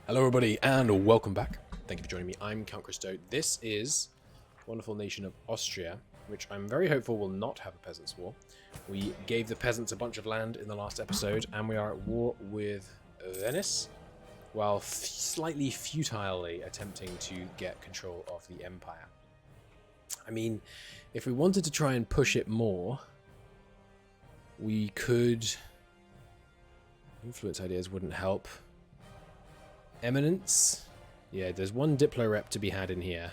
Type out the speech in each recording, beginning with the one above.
Hello everybody and welcome back. Thank you for joining me. I'm Count Christo. This is the wonderful nation of Austria, which I'm very hopeful will not have a peasants' war. We gave the peasants a bunch of land in the last episode and we are at war with Venice, while slightly futilely attempting to get control of the empire. I mean, if we wanted to try and push it more, we could... Influence ideas wouldn't help. Eminence. Yeah, there's one Diplo rep to be had in here.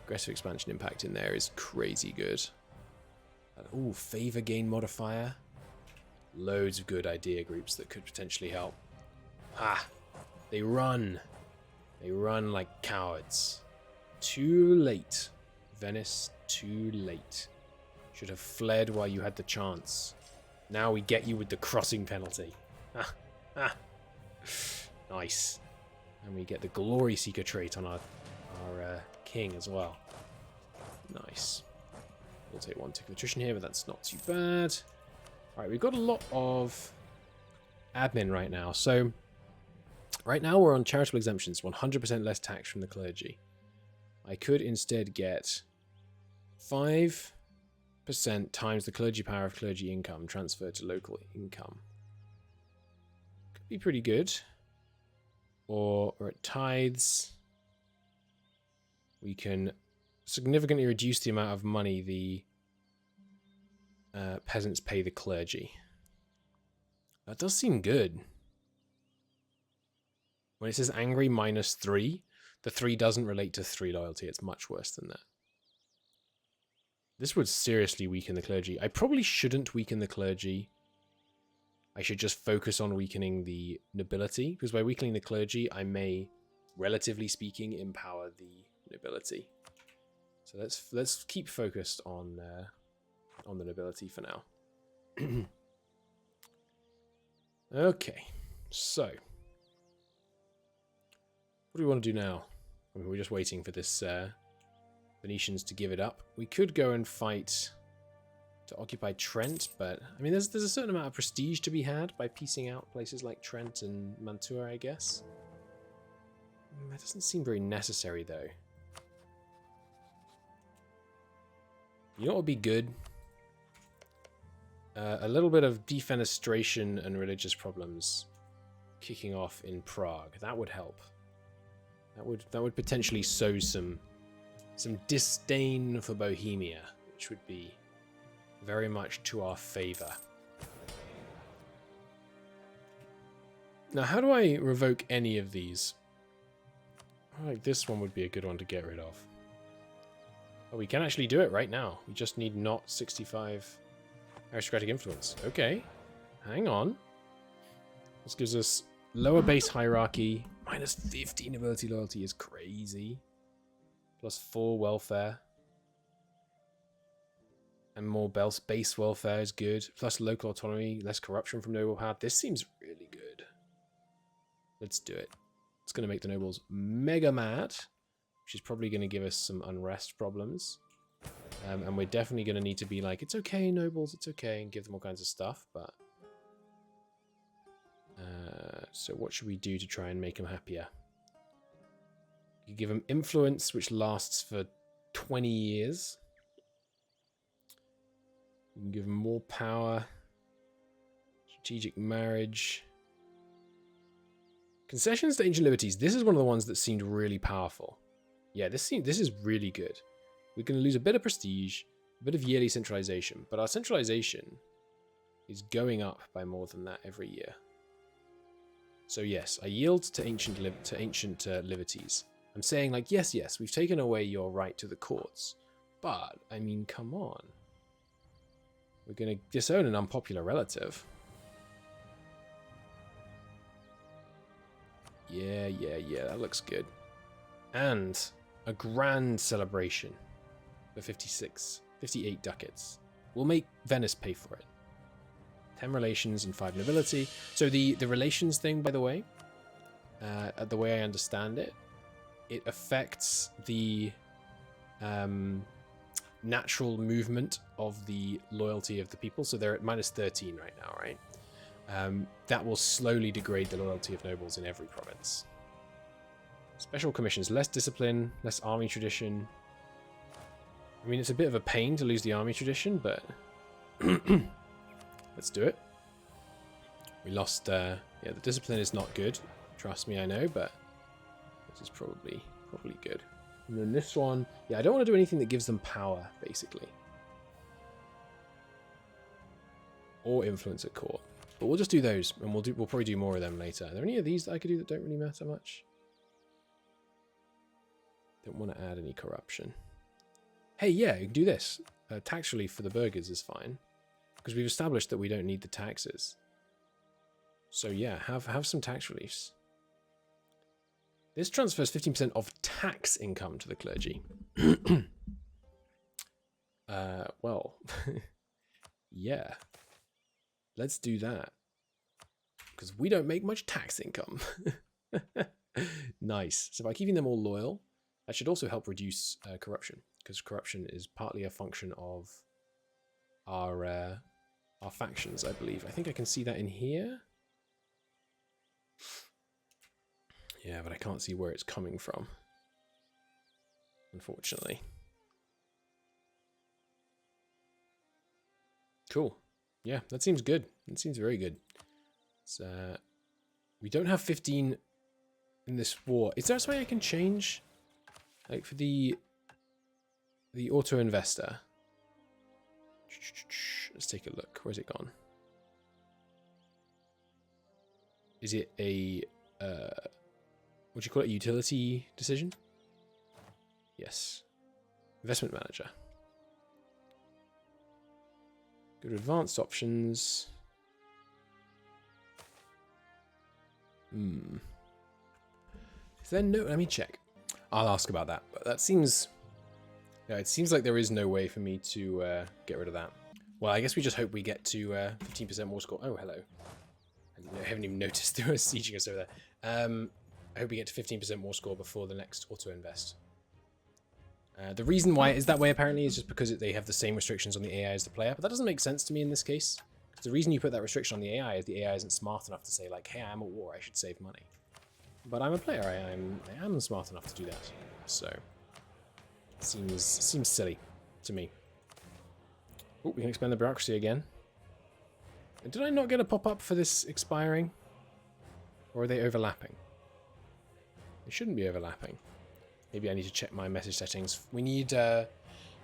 Aggressive expansion impact in there is crazy good. Ooh, favor gain modifier. Loads of good idea groups that could potentially help. Ah, they run. They run like cowards. Too late. Venice, too late. Should have fled while you had the chance. Now we get you with the crossing penalty. Ah, ah. Nice. And we get the Glory Seeker trait on our king as well. Nice. We'll take one tick of attrition here, but that's not too bad. Alright, we've got a lot of admin right now. So, right now we're on charitable exemptions, 100% less tax from the clergy. I could instead get 5% times the clergy power of clergy income transferred to local income. Could be pretty good. Or at tithes, we can significantly reduce the amount of money the peasants pay the clergy. That does seem good. When it says angry -3, the 3 doesn't relate to 3 loyalty. It's much worse than that. This would seriously weaken the clergy. I probably shouldn't weaken the clergy. I should just focus on weakening the nobility, because by weakening the clergy, I may, relatively speaking, empower the nobility. So let's keep focused on the nobility for now. Okay, so what do we want to do now? I mean, we're just waiting for this Venetians to give it up. We could go and fight to occupy Trent, but I mean, there's a certain amount of prestige to be had by piecing out places like Trent and Mantua, I guess. That doesn't seem very necessary, though. You know what would be good? A little bit of defenestration and religious problems kicking off in Prague. That would help. That would potentially sow some disdain for Bohemia, which would be very much to our favor. Now, how do I revoke any of these? Like this one would be a good one to get rid of. Oh, we can actually do it right now. We just need not 65 aristocratic influence. Okay, hang on. This gives us lower base hierarchy. -50 nobility loyalty is crazy. +4 welfare. And more base welfare is good. Plus local autonomy, less corruption from noble power. This seems really good. Let's do it. It's going to make the nobles mega mad, which is probably going to give us some unrest problems. And we're definitely going to need to be like, it's okay, nobles, it's okay, and give them all kinds of stuff. But so what should we do to try and make them happier? You give them influence, which lasts for 20 years. You can give them more power. Strategic marriage. Concessions to ancient liberties. This is one of the ones that seemed really powerful. Yeah, this is really good. We're going to lose a bit of prestige, a bit of yearly centralization, but our centralization is going up by more than that every year. So yes, I yield to ancient liberties. I'm saying like, yes, we've taken away your right to the courts, but I mean, come on. We're going to disown an unpopular relative. Yeah, that looks good. And a grand celebration for 58 ducats. We'll make Venice pay for it. 10 relations and 5 nobility. So the relations thing, by the way I understand it, it affects the natural movement of the loyalty of the people. So they're at -13 right now, right? that will slowly degrade the loyalty of nobles in every province. Special commissions, less discipline, less army tradition. I mean, it's a bit of a pain to lose the army tradition, but let's do it. We lost, yeah, the discipline is not good. Trust me, I know, but this is probably good. And then this one, yeah, I don't want to do anything that gives them power, basically. Or influence at court. But we'll just do those, and we'll probably do more of them later. Are there any of these that I could do that don't really matter much? Don't want to add any corruption. Hey, yeah, you can do this. Tax relief for the burghers is fine. Because we've established that we don't need the taxes. So yeah, have some tax reliefs. This transfers 15% of tax income to the clergy. Well, yeah. Let's do that. Because we don't make much tax income. Nice. So by keeping them all loyal, that should also help reduce corruption. Because corruption is partly a function of our factions, I believe. I think I can see that in here. Yeah, but I can't see where it's coming from, unfortunately. Cool. Yeah, that seems good. That seems very good. So, we don't have 15 in this war. Is there a way I can change? Like for the auto investor. Let's take a look. Where's it gone? Is it a what do you call it? A utility decision? Yes. Investment manager. Go to advanced options. Is there no? Let me check. I'll ask about that. But that seems. Yeah, it seems like there is no way for me to get rid of that. Well, I guess we just hope we get to 15% war score. Oh, hello. I haven't even noticed they were sieging us over there. I hope we get to 15% war score before the next auto invest. The reason why it is that way apparently is just because they have the same restrictions on the AI as the player, but that doesn't make sense to me in this case. Because the reason you put that restriction on the AI is the AI isn't smart enough to say like, hey, I'm at war, I should save money. But I'm a player, I am smart enough to do that. So, it seems silly to me. Oh, we can expand the bureaucracy again. And did I not get a pop-up for this expiring? Or are they overlapping? They shouldn't be overlapping. Maybe I need to check my message settings. We need to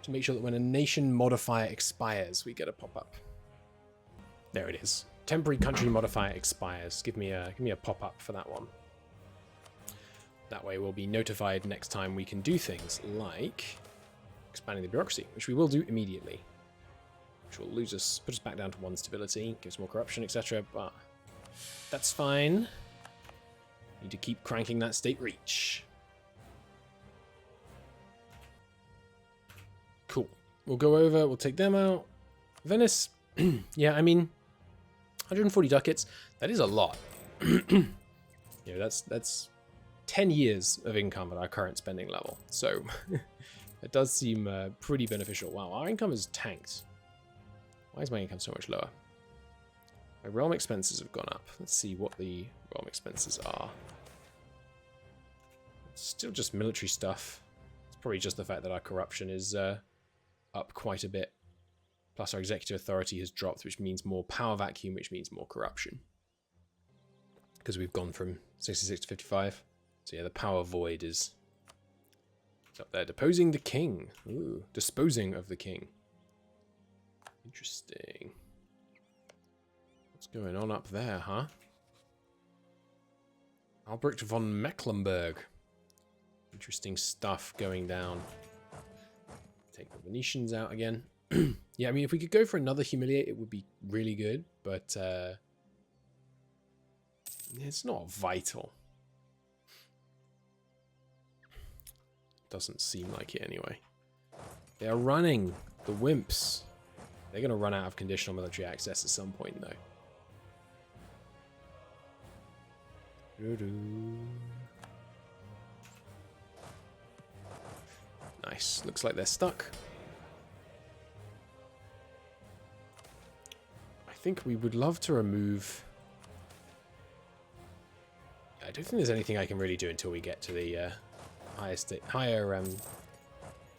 make sure that when a nation modifier expires, we get a pop-up. There it is. Temporary country modifier expires. Give me a pop-up for that one. That way we'll be notified next time we can do things like expanding the bureaucracy, which we will do immediately. Which will put us back down to 1 stability, gives more corruption, etc. But that's fine. Need to keep cranking that state reach. Cool. We'll go over, we'll take them out. Venice, yeah, I mean, 140 ducats, that is a lot. You know, that's 10 years of income at our current spending level. So, it does seem pretty beneficial. Wow, our income is tanked. Why is my income so much lower? My realm expenses have gone up. Let's see what the realm expenses are. It's still just military stuff. It's probably just the fact that our corruption is up quite a bit. Plus our executive authority has dropped, which means more power vacuum, which means more corruption. Because we've gone from 66 to 55. So yeah, the power void is up there. Deposing the king. Ooh, disposing of the king. Interesting. What's going on up there, huh? Albrecht von Mecklenburg. Interesting stuff going down. Take the Venetians out again. Yeah, I mean, if we could go for another humiliate, it would be really good, but it's not vital. Doesn't seem like it anyway. They are running, the wimps. They're going to run out of conditional military access at some point, though. Nice. Looks like they're stuck. I think we would love to remove don't think there's anything I can really do until we get to the higher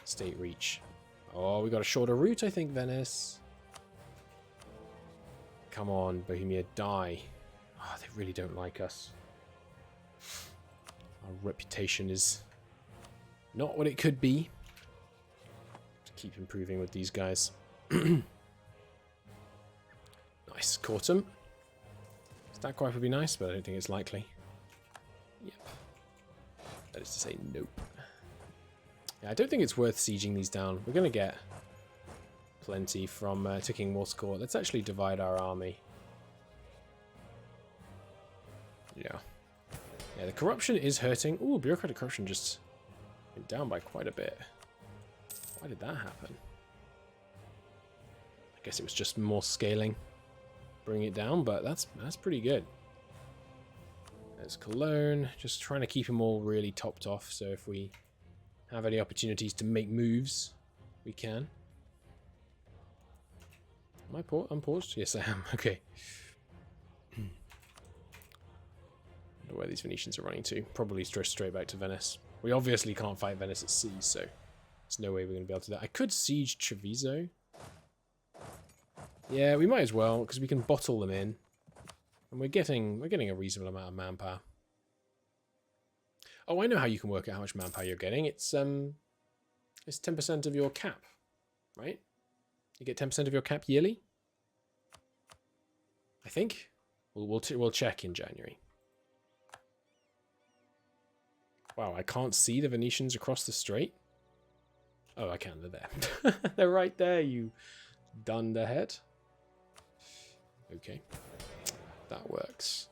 state reach. Oh, we got a shorter route, I think, Venice. Come on, Bohemia, die. Oh, they really don't like us. Our reputation is not what it could be. Keep improving with these guys. Nice, caught him. Stack wipe would be nice, but I don't think it's likely. Yep. That is to say, nope. Yeah, I don't think it's worth sieging these down. We're going to get plenty from ticking Morse Court. Let's actually divide our army. Yeah. Yeah, the corruption is hurting. Ooh, bureaucratic corruption just went down by quite a bit. Why did that happen? I guess it was just more scaling. Bring it down, but that's pretty good. There's Cologne, just trying to keep them all really topped off, so if we have any opportunities to make moves, we can. Am I unpaused? Yes, I am. Okay. I wonder where these Venetians are running to. Probably straight back to Venice. We obviously can't fight Venice at sea, so there's no way we're going to be able to do that. I could siege Treviso. Yeah, we might as well, because we can bottle them in. And we're getting a reasonable amount of manpower. Oh, I know how you can work out how much manpower you're getting. It's 10% of your cap, right? You get 10% of your cap yearly, I think. We'll check in January. Wow, I can't see the Venetians across the strait. Oh, I can. They're there. They're right there, you dunderhead. Okay. That works.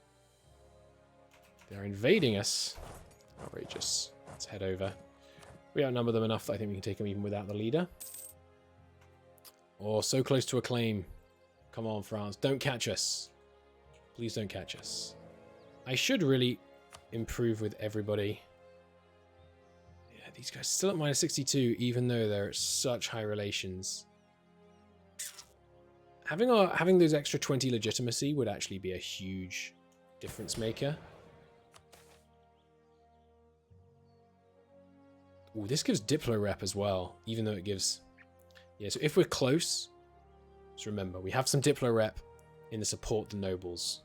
They're invading us. Outrageous. Let's head over. We outnumber them enough that I think we can take them even without the leader. Oh, so close to a claim. Come on, France. Don't catch us. Please don't catch us. I should really improve with everybody. Yeah, these guys still at minus 62, even though they're at such high relations. Having those extra 20 legitimacy would actually be a huge difference maker. Ooh, this gives Diplo rep as well, even though it gives... Yeah, so if we're close, just remember, we have some Diplo rep in the support the nobles.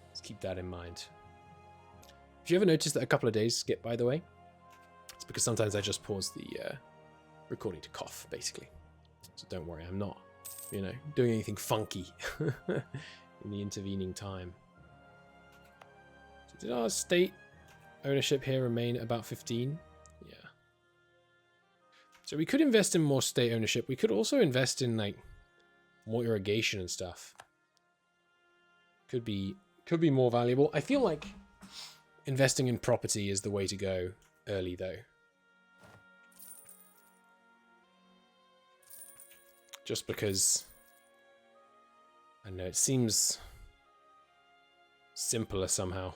Let's keep that in mind. Have you ever noticed that a couple of days skip, by the way? It's because sometimes I just pause the recording to cough, basically. So don't worry, I'm not, you know, doing anything funky in the intervening time. So did our state ownership here remain about 15? Yeah. So we could invest in more state ownership. We could also invest in like more irrigation and stuff. Could be more valuable. I feel like investing in property is the way to go early though. Just because I know it seems simpler somehow.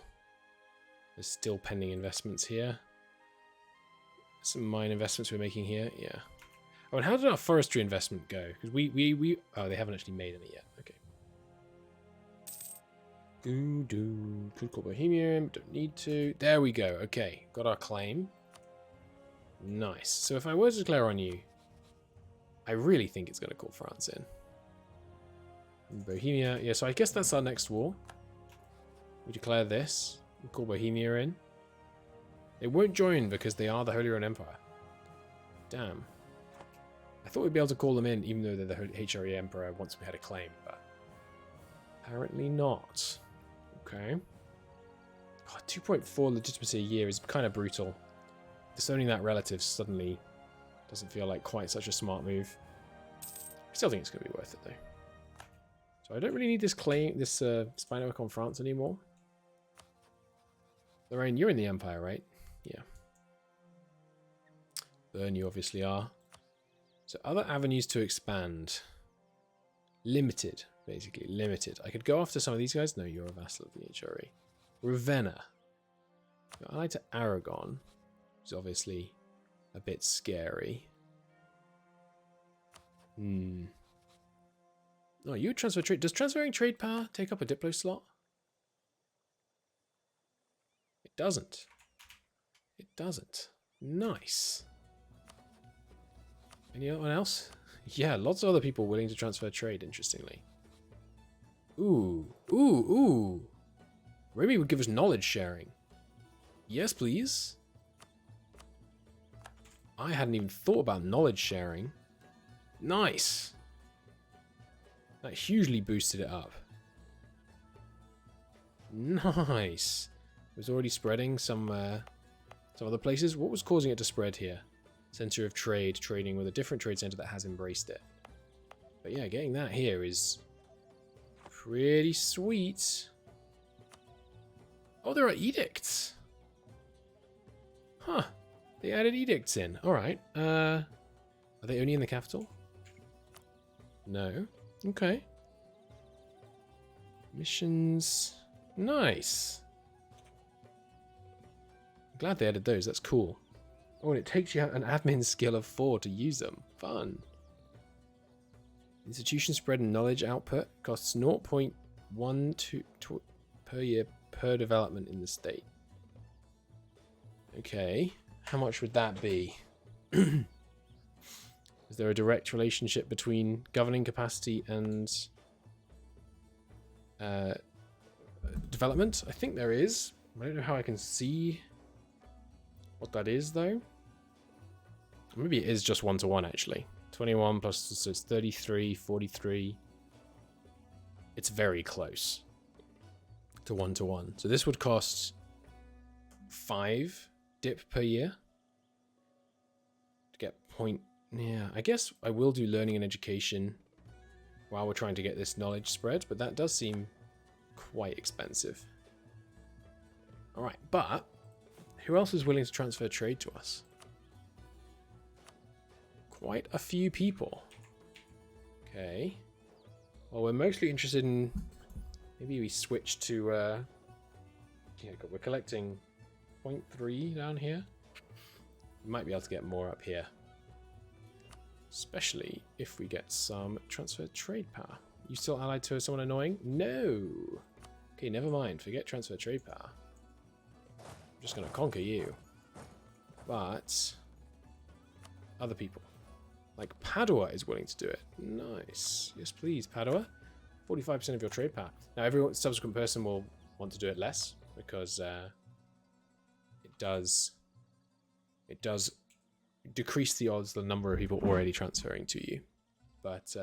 There's still pending investments here. Some mine investments we're making here, yeah. Oh, and how did our forestry investment go? Because we oh, they haven't actually made any yet. Okay. Could call Bohemia, don't need to. There we go. Okay, got our claim. Nice. So if I were to declare on you, I really think it's going to call France in. Bohemia, yeah. So I guess that's our next war. We declare this. We call Bohemia in. They won't join because they are the Holy Roman Empire. Damn. I thought we'd be able to call them in, even though they're the HRE Emperor once we had a claim, but apparently not. Okay. God, 2.4 legitimacy a year is kind of brutal. Disowning that relative suddenly doesn't feel like quite such a smart move. I still think it's going to be worth it, though. So I don't really need this claim, this spy network on France anymore. Lorraine, you're in the Empire, right? Yeah. Bern, you obviously are. So other avenues to expand. Limited, basically. Limited. I could go after some of these guys. No, you're a vassal of the HRE. Ravenna. You're allied to Aragon, which is obviously a bit scary. Oh, you transfer trade. Does transferring trade power take up a Diplo slot? doesn't. It doesn't. Nice. Anyone else? Yeah, lots of other people willing to transfer trade, interestingly. Ooh. Ooh, ooh. Ruby would give us knowledge sharing. Yes, please. I hadn't even thought about knowledge sharing. Nice. That hugely boosted it up. Nice. It was already spreading some other places. What was causing it to spread here? Center of trade, trading with a different trade center that has embraced it. But yeah, getting that here is pretty sweet. Oh, there are edicts. Huh. They added edicts in. Alright. Are they only in the capital? No. Okay. Missions. Nice. I'm glad they added those. That's cool. Oh, and it takes you an admin skill of 4 to use them. Fun. Institution spread and knowledge output costs 0.12 per year per development in the state. Okay. How much would that be? Is there a direct relationship between governing capacity and development? I think there is. I don't know how I can see what that is, though. Maybe it is just 1-to-1, actually. 21 plus, so it's 33, 43. It's very close to 1-to-1. So this would cost 5 dip per year to get point. Yeah, I guess I will do learning and education while we're trying to get this knowledge spread, but that does seem quite expensive. Alright, but who else is willing to transfer trade to us? Quite a few people. Okay. Well, we're mostly interested in... Maybe we switch to... Yeah, we're collecting 0.3 down here. We might be able to get more up here. Especially if we get some transfer trade power. You still allied to someone annoying? No! Okay, never mind. Forget transfer trade power. I'm just going to conquer you. But... other people. Like Padua is willing to do it. Nice. Yes, please, Padua. 45% of your trade power. Now, every subsequent person will want to do it less because it does decrease the odds, the number of people already transferring to you. But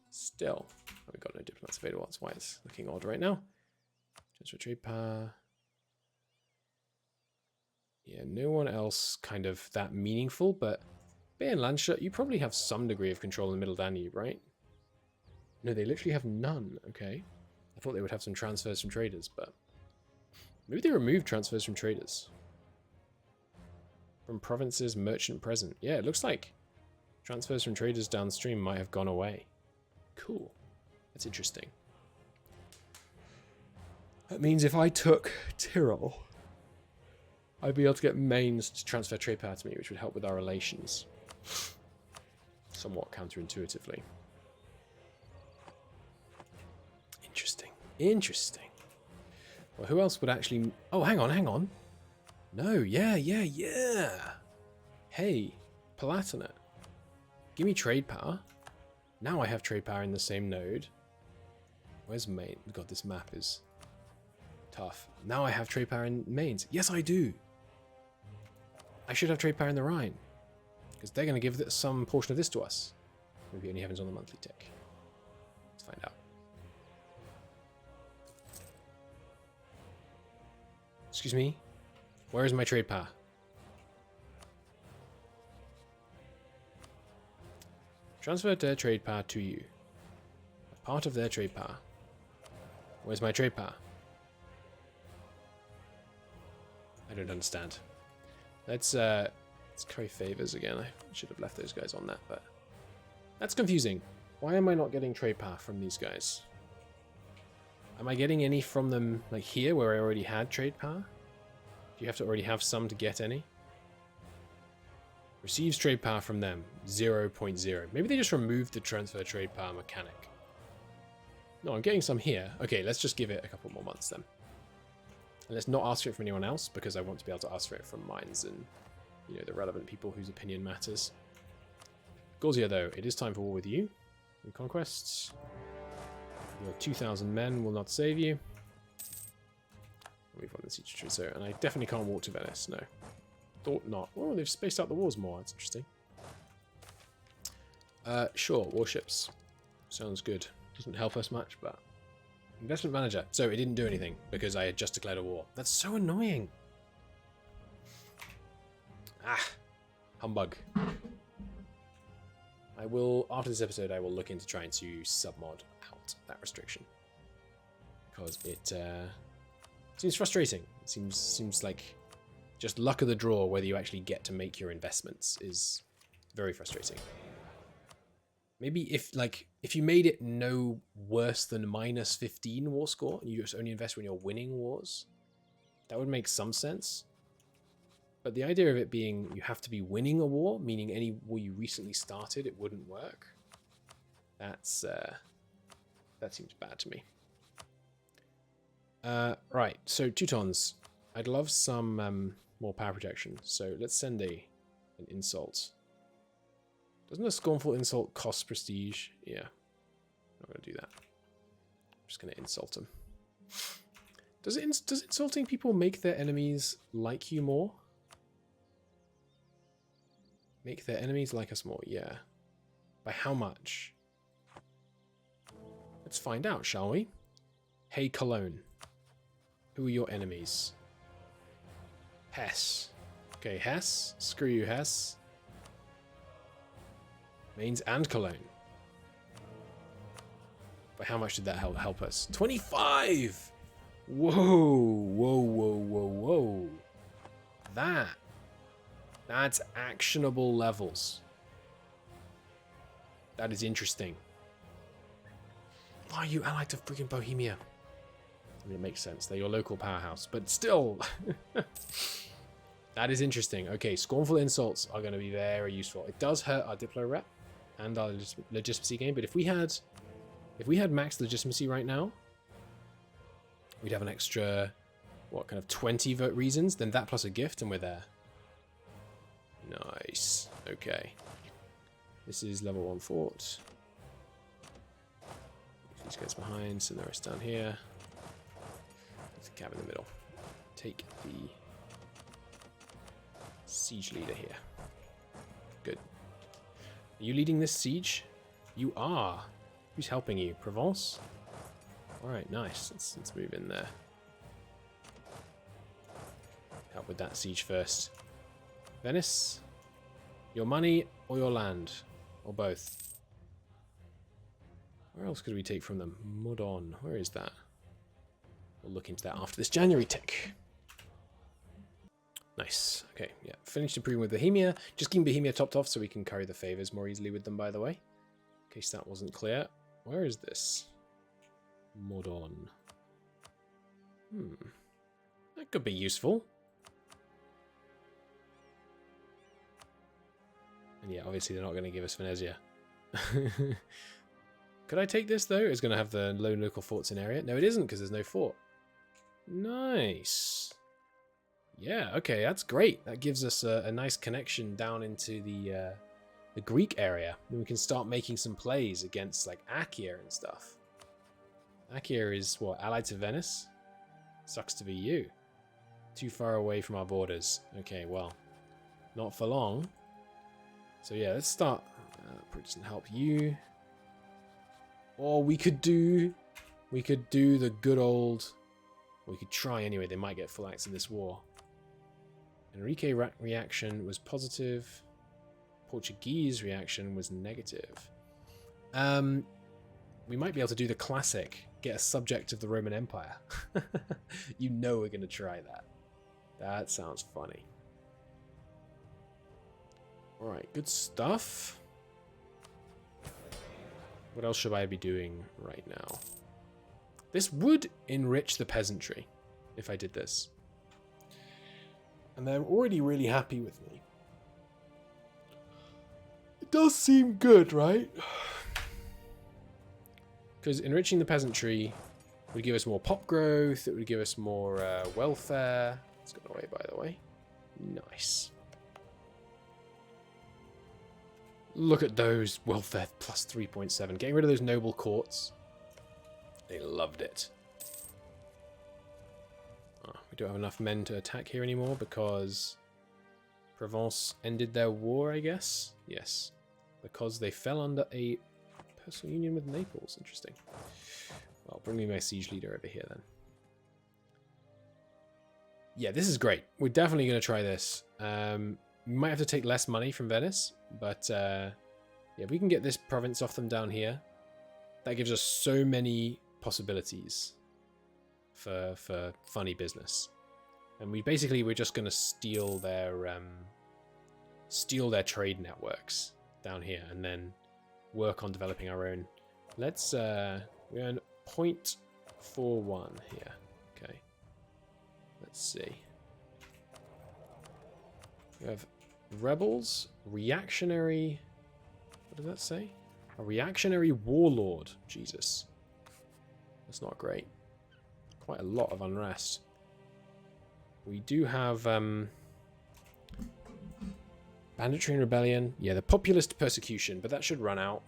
still, we've got no diplomats available. That's why it's looking odd right now. Transfer trade power. Yeah, no one else kind of that meaningful, but Bay and Landshut, you probably have some degree of control in the Middle Danube, right? No, they literally have none. Okay. I thought they would have some transfers from traders, but maybe they removed transfers from traders. From provinces, merchant present. Yeah, it looks like transfers from traders downstream might have gone away. Cool. That's interesting. That means if I took Tyrol, I'd be able to get Mainz to transfer trade power to me, which would help with our relations. Somewhat counterintuitively. Interesting. Interesting. Well, who else would actually... Oh, hang on, hang on. No, yeah. Hey, Palatinate. Give me trade power. Now I have trade power in the same node. Where's Mainz? God, this map is tough. Now I have trade power in Mainz. Yes, I do. I should have trade power in the Rhine. Because they're going to give some portion of this to us. Maybe it only happens on the monthly tick. Let's find out. Excuse me? Where is my trade power? Transfer their trade power to you. A part of their trade power. Where's my trade power? I don't understand. Let's curry favors again. I should have left those guys on that, but that's confusing. Why am I not getting trade power from these guys? Am I getting any from them like here where I already had trade power? Do you have to already have some to get any? Receives trade power from them, 0.0. Maybe they just removed the transfer trade power mechanic. No, I'm getting some here. Okay, let's just give it a couple more months then. And let's not ask for it from anyone else, because I want to be able to ask for it from mines and, you know, the relevant people whose opinion matters. Gauzia, though, it is time for war with you. New conquests. Your 2,000 men will not save you. We've won the siege of Treviso, and I definitely can't walk to Venice, no. Thought not. Oh, they've spaced out the wars more, that's interesting. Sure, warships. Sounds good. Doesn't help us much, but... Investment manager. So it didn't do anything, because I had just declared a war. That's so annoying. Ah. Humbug. I will, after this episode, I will look into trying to submod out that restriction. Because it seems frustrating. It seems like just luck of the draw whether you actually get to make your investments is very frustrating. Maybe if you made it no worse than -15 war score, and you just only invest when you're winning wars, that would make some sense. But the idea of it being you have to be winning a war, meaning any war you recently started, it wouldn't work. That seems bad to me. Right, so Teutons. I'd love some more power projection. So let's send an insult. Doesn't a scornful insult cost prestige? Yeah, not going to do that. I'm just going to insult them. Does insulting people make their enemies like you more? Make their enemies like us more, yeah. By how much? Let's find out, shall we? Hey, Cologne. Who are your enemies? Hesse. Okay, Hesse. Screw you, Hesse. Mainz and Cologne. By how much did that help us? 25! Whoa, whoa, whoa, whoa, whoa. That's actionable levels. That is interesting. Why are you allied to freaking Bohemia? I mean, it makes sense. They're your local powerhouse. But still. That is interesting. Okay, scornful insults are going to be very useful. It does hurt our Diplo rep and our legitimacy game. But if we had max legitimacy right now, we'd have an extra, what, kind of 20 vote reasons? Then that plus a gift and we're there. Nice. Okay. This is level 1 fort. These guys behind, send the rest down here. There's a cab in the middle. Take the siege leader here. Good. Are you leading this siege? You are. Who's helping you? Provence? Alright, nice. Let's move in there. Help with that siege first. Venice, your money or your land, or both. Where else could we take from them? Modon, where is that? We'll look into that after this January tick. Nice. Okay, yeah. Finished improving with Bohemia. Just keeping Bohemia topped off so we can carry the favors more easily with them, by the way. In case that wasn't clear. Where is this? Modon. That could be useful. And yeah, obviously they're not going to give us Venezia. Could I take this, though? It's going to have the lone local forts in area. No, it isn't, because there's no fort. Nice. Yeah, okay, that's great. That gives us a nice connection down into the Greek area. Then we can start making some plays against, like, Achaia and stuff. Achaia is, what, allied to Venice? Sucks to be you. Too far away from our borders. Okay, well, not for long. So yeah, let's start. Probably doesn't help you. Or we could do the good old. We could try anyway. They might get full axe in this war. Enrique reaction was positive. Portuguese reaction was negative. We might be able to do the classic. Get a subject of the Roman Empire. You know we're going to try that. That sounds funny. Alright, good stuff. What else should I be doing right now? This would enrich the peasantry if I did this. And they're already really happy with me. It does seem good, right? Because enriching the peasantry It would give us more pop growth. It would give us more welfare. It's gone away, by the way. Nice. Look at those welfare plus 3.7. Getting rid of those noble courts. They loved it. Oh, we don't have enough men to attack here anymore because Provence ended their war, I guess. Yes. Because they fell under a personal union with Naples. Interesting. Well, bring me my siege leader over here then. Yeah, this is great. We're definitely going to try this. We might have to take less money from Venice, but yeah, if we can get this province off them down here, that gives us so many possibilities for funny business. And we're just going to steal their trade networks down here and then work on developing our own. Let's we earn 0.41 here. Okay. Let's see. We have rebels, reactionary. What does that say? A reactionary warlord. Jesus. That's not great. Quite a lot of unrest. We do have banditry and rebellion. Yeah, the populist persecution, but that should run out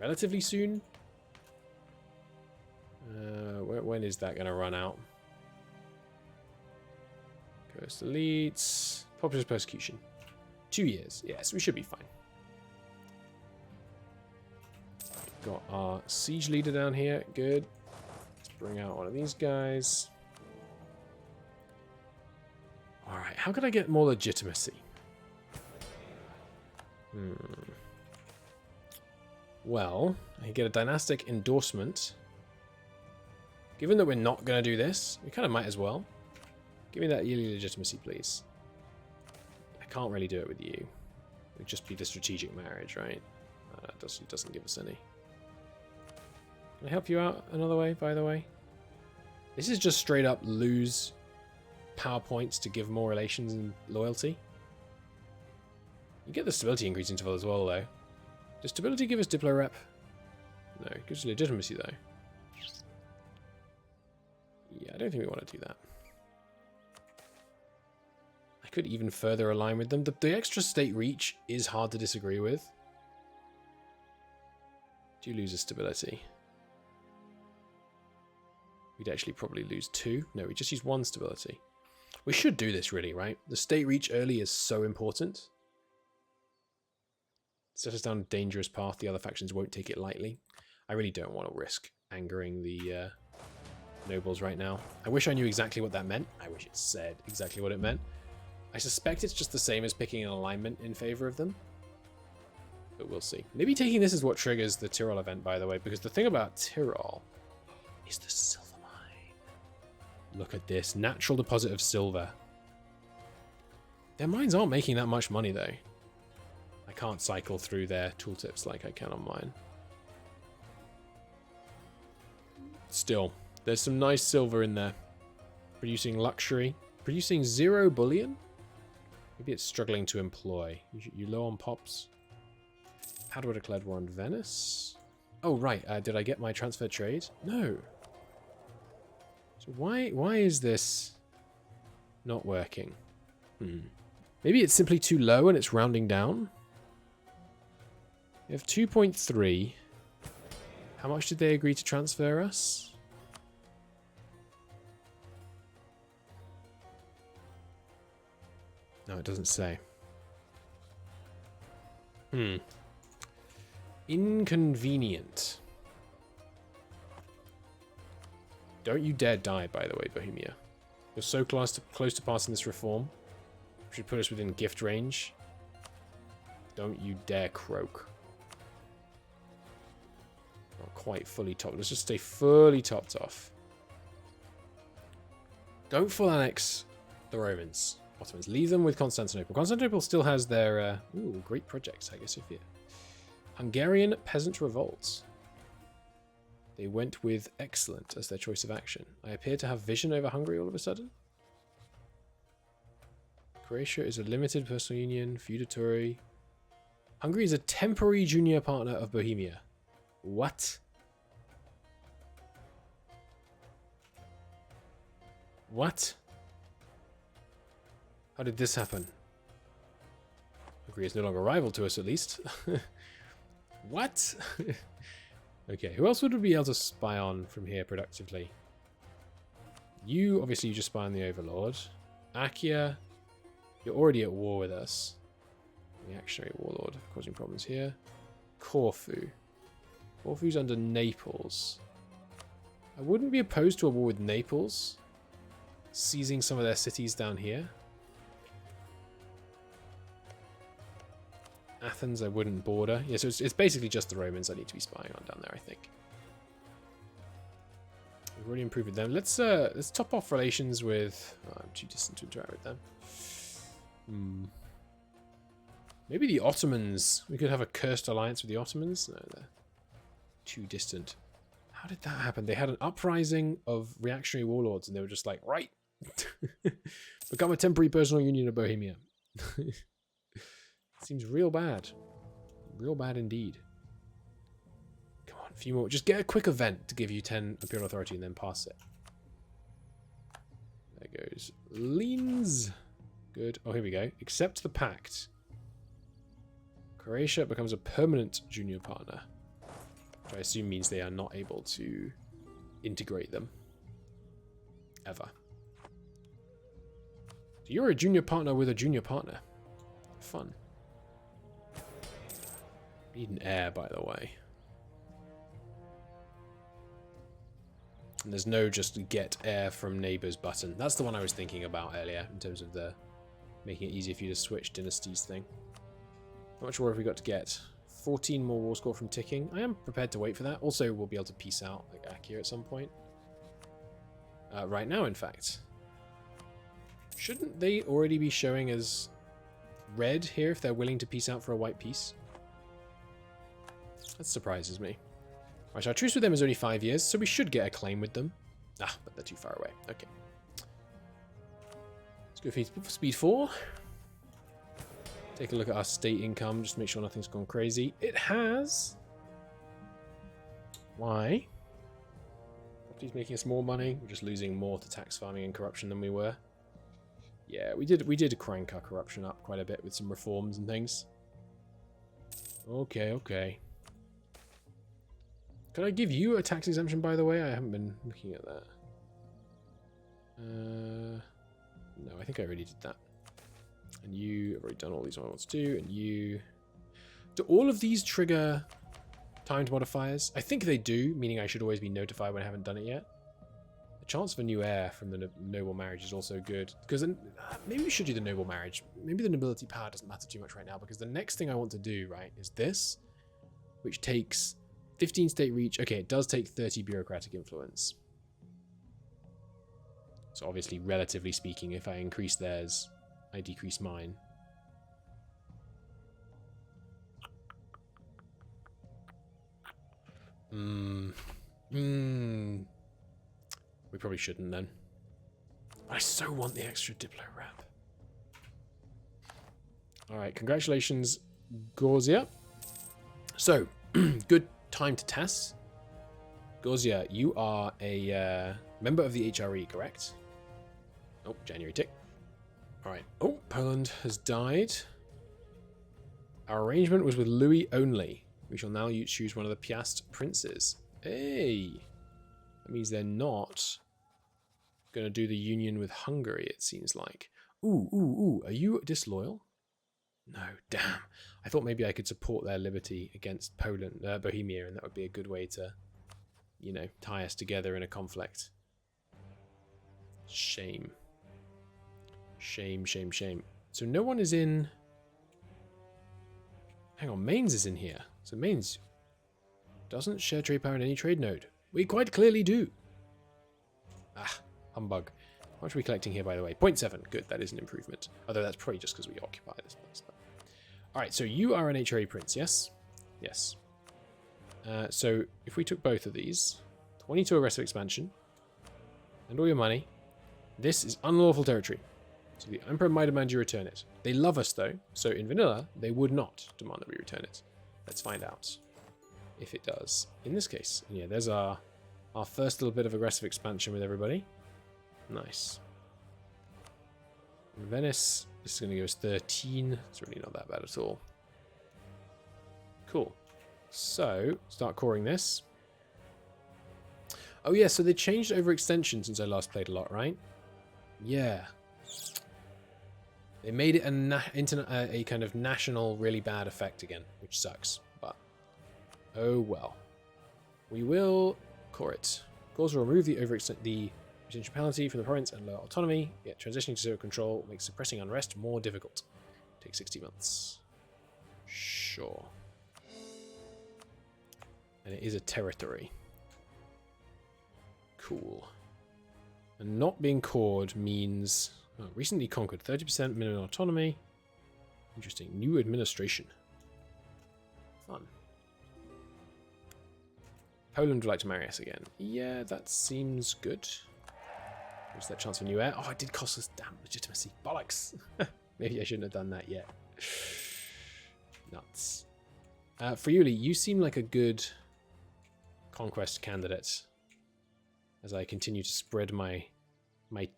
relatively soon. When is that going to run out? Coastal elites. Populist persecution. 2 years. Yes, we should be fine. Got our siege leader down here. Good. Let's bring out one of these guys. Alright, how can I get more legitimacy? Well, I can get a dynastic endorsement. Given that we're not going to do this, we kind of might as well. Give me that yearly legitimacy, please. I can't really do it with you. It would just be the strategic marriage, right? It doesn't give us any. Can I help you out another way, by the way? This is just straight up lose power points to give more relations and loyalty. You get the stability increase interval as well, though. Does stability give us Diplo rep? No, it gives us legitimacy, though. Yeah, I don't think we want to do that. I could even further align with them. The extra state reach is hard to disagree with. Do you lose a stability? We'd actually probably lose 2. No, we just use 1 stability. We should do this, really, right? The state reach early is so important. Set us down a dangerous path. The other factions won't take it lightly. I really don't want to risk angering the nobles right now. I wish I knew exactly what that meant. I wish it said exactly what it meant. I suspect it's just the same as picking an alignment in favor of them. But we'll see. Maybe taking this is what triggers the Tyrol event, by the way, because the thing about Tyrol is the silver mine. Look at this. Natural deposit of silver. Their mines aren't making that much money, though. I can't cycle through their tooltips like I can on mine. Still, there's some nice silver in there. Producing luxury. Producing 0 bullion? Maybe it's struggling to employ. You low on pops? Padua declared war on Venice. Oh, right. Did I get my transfer trade? No. So why is this not working? Maybe it's simply too low and it's rounding down? We have 2.3. How much did they agree to transfer us? No, it doesn't say. Inconvenient. Don't you dare die, by the way, Bohemia. You're so close to passing this reform. Should put us within gift range. Don't you dare croak. Not quite fully topped. Let's just stay fully topped off. Don't full annex the Romans. Ottomans. Leave them with Constantinople. Constantinople still has their great projects, Hagia Sophia. Hungarian peasant revolts. They went with excellent as their choice of action. I appear to have vision over Hungary all of a sudden. Croatia is a limited personal union, feudatory. Hungary is a temporary junior partner of Bohemia. What? What? How did this happen? Agree is no longer a rival to us, at least. What? Okay, who else would we be able to spy on from here productively? You, obviously, you just spy on the Overlord. Akia, you're already at war with us. Reactionary Warlord, causing problems here. Corfu. Corfu's under Naples. I wouldn't be opposed to a war with Naples. Seizing some of their cities down here. Athens, I wouldn't border. Yeah, so it's basically just the Romans I need to be spying on down there, I think. We've already improved with them. Let's top off relations with... Oh, I'm too distant to interact with them. Maybe the Ottomans. We could have a cursed alliance with the Ottomans. No, they're too distant. How did that happen? They had an uprising of reactionary warlords, and they were just like, right, become a temporary personal union of Bohemia. Seems real bad. Real bad indeed. Come on, a few more. Just get a quick event to give you 10 Imperial Authority and then pass it. There goes. Leans. Good. Oh, here we go. Accept the pact. Croatia becomes a permanent junior partner. Which I assume means they are not able to integrate them. Ever. So you're a junior partner with a junior partner. Fun. Need an heir, by the way. And there's no just get heir from neighbors button. That's the one I was thinking about earlier in terms of the making it easier for you to switch dynasties thing. How much war have we got to get? 14 more war score from ticking. I am prepared to wait for that. Also, we'll be able to peace out like Akia at some point. Right now, in fact. Shouldn't they already be showing as red here if they're willing to peace out for a white peace? That surprises me. Right, our truce with them is only 5 years, so we should get a claim with them. Ah, but they're too far away. Okay. Let's go for speed 4. Take a look at our state income, just make sure nothing's gone crazy. It has. Why? Property's making us more money. We're just losing more to tax farming and corruption than we were. Yeah, we did crank our corruption up quite a bit with some reforms and things. Okay, okay. Could I give you a tax exemption, by the way? I haven't been looking at that. No, I think I already did that. And you have already done all these I want to do. And you... Do all of these trigger timed modifiers? I think they do, meaning I should always be notified when I haven't done it yet. The chance of a new heir from the noble marriage is also good. Because then, maybe we should do the noble marriage. Maybe the nobility power doesn't matter too much right now. Because the next thing I want to do, right, is this. Which takes 15 state reach. Okay, it does take 30 bureaucratic influence. So obviously, relatively speaking, if I increase theirs, I decrease mine. We probably shouldn't then. I so want the extra Diplo rep. Alright, congratulations, Gorzia. So, good time to test. Gorzia, you are a member of the HRE, correct? Oh, January tick. Alright. Oh, Poland has died. Our arrangement was with Louis only. We shall now choose one of the Piast princes. Hey! That means they're not going to do the union with Hungary, it seems like. Ooh. Are you disloyal? No, damn. I thought maybe I could support their liberty against Poland, Bohemia, and that would be a good way to, you know, tie us together in a conflict. Shame. Shame. So no one is in... Hang on, Mainz is in here. So Mainz doesn't share trade power in any trade node. We quite clearly do. Ah, humbug. How much are we collecting here, by the way? 0.7. Good, that is an improvement. Although that's probably just because we occupy this place. But... Alright, so you are an HRE prince, yes? Yes. So if we took both of these, 22 aggressive expansion, and all your money, this is unlawful territory. So the Emperor might demand you return it. They love us, though, so in vanilla, they would not demand that we return it. Let's find out if it does in this case. And yeah, there's our first little bit of aggressive expansion with everybody. Nice. Venice, this is going to give us 13. It's really not that bad at all. Cool. So, start coring this. Oh yeah, so they changed overextension since I last played a lot, right? Yeah. They made it a kind of national really bad effect again, which sucks, but oh well. We will core it. Cores will remove the retention penalty from the province and lower autonomy, yet transitioning to zero control makes suppressing unrest more difficult. Takes 60 months. Sure. And it is a territory. Cool. And not being cored means... Oh, recently conquered. 30% minimum autonomy. Interesting. New administration. Fun. Poland would like to marry us again. Yeah, that seems good. What's that chance for new heir? Oh, it did cost us damn legitimacy. Bollocks. Maybe I shouldn't have done that yet. Nuts. Friuli, you seem like a good conquest candidate as I continue to spread my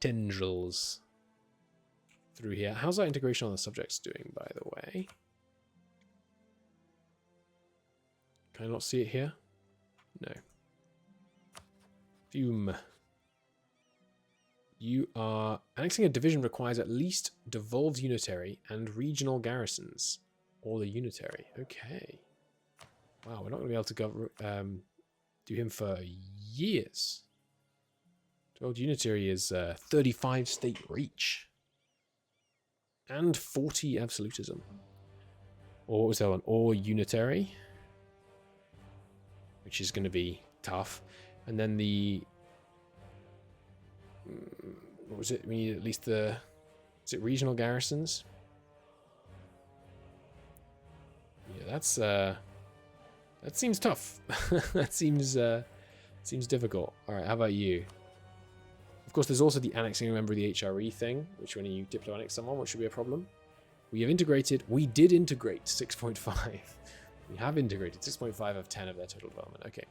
tendrils through here. How's our integration on the subjects doing, by the way? Can I not see it here? No. Fume. You are... Annexing a division requires at least devolved unitary and regional garrisons. Or the unitary. Okay. Wow, we're not going to be able to do him for years. 12 unitary is 35 state reach. And 40 absolutism. Or what was that one? Or unitary. Which is going to be tough. And then the... What was it? We need at least the... Is it regional garrisons? Yeah, that's... that seems tough. That seems difficult. Alright, how about you? Of course, there's also the annexing a member of the HRE thing, which when you diplo-annex someone, which should be a problem. We have integrated... We did integrate 6.5. We have integrated 6.5 of 10 of their total development. Okay.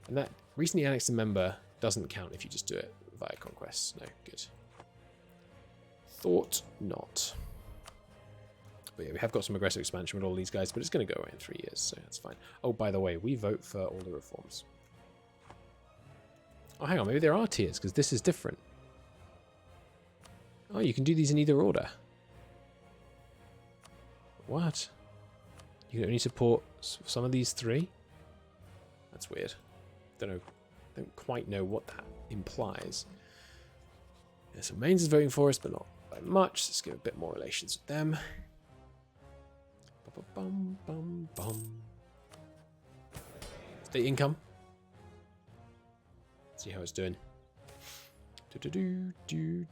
And that recently annexed a member doesn't count if you just do it via conquest. No, good. Thought not. But yeah, we have got some aggressive expansion with all these guys, but it's going to go away in 3 years, so that's fine. Oh, by the way, we vote for all the reforms. Oh, hang on, maybe there are tiers, because this is different. Oh, you can do these in either order. What? You can only support some of these 3? That's weird. Don't quite know what that implies. Yeah, so Mainz is voting for us, but not by much. Let's give a bit more relations with them. Bum, bum, bum. State income. See how it's doing.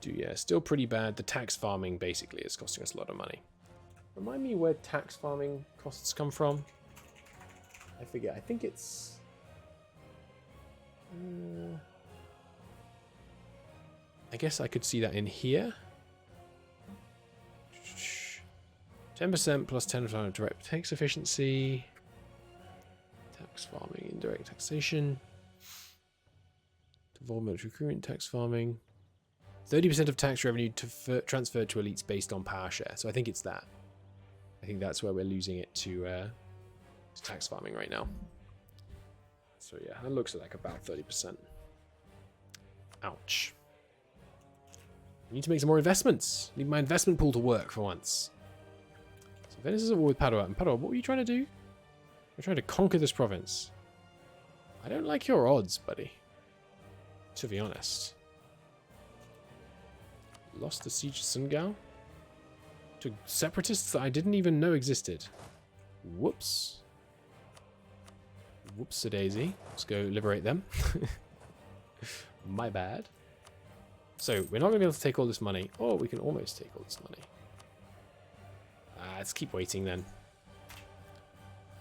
Yeah, still pretty bad. The tax farming basically is costing us a lot of money. Remind me where tax farming costs come from. I forget. I think it's... I guess I could see that in here. 10% plus 10% of direct tax efficiency. Tax farming, indirect taxation. Devolvement, recruitment, tax farming. 30% of tax revenue transferred to elites based on power share. So I think it's that. I think that's where we're losing it to tax farming right now. So yeah, that looks like about 30%. Ouch. I need to make some more investments. I need my investment pool to work for once. So Venice is at war with Padua. And Padua, what were you trying to do? You're trying to conquer this province. I don't like your odds, buddy. To be honest. Lost the siege of Sungao to separatists that I didn't even know existed. Whoops. Whoops-a-daisy. Let's go liberate them. My bad. So, we're not going to be able to take all this money. Or we can almost take all this money. Let's keep waiting then.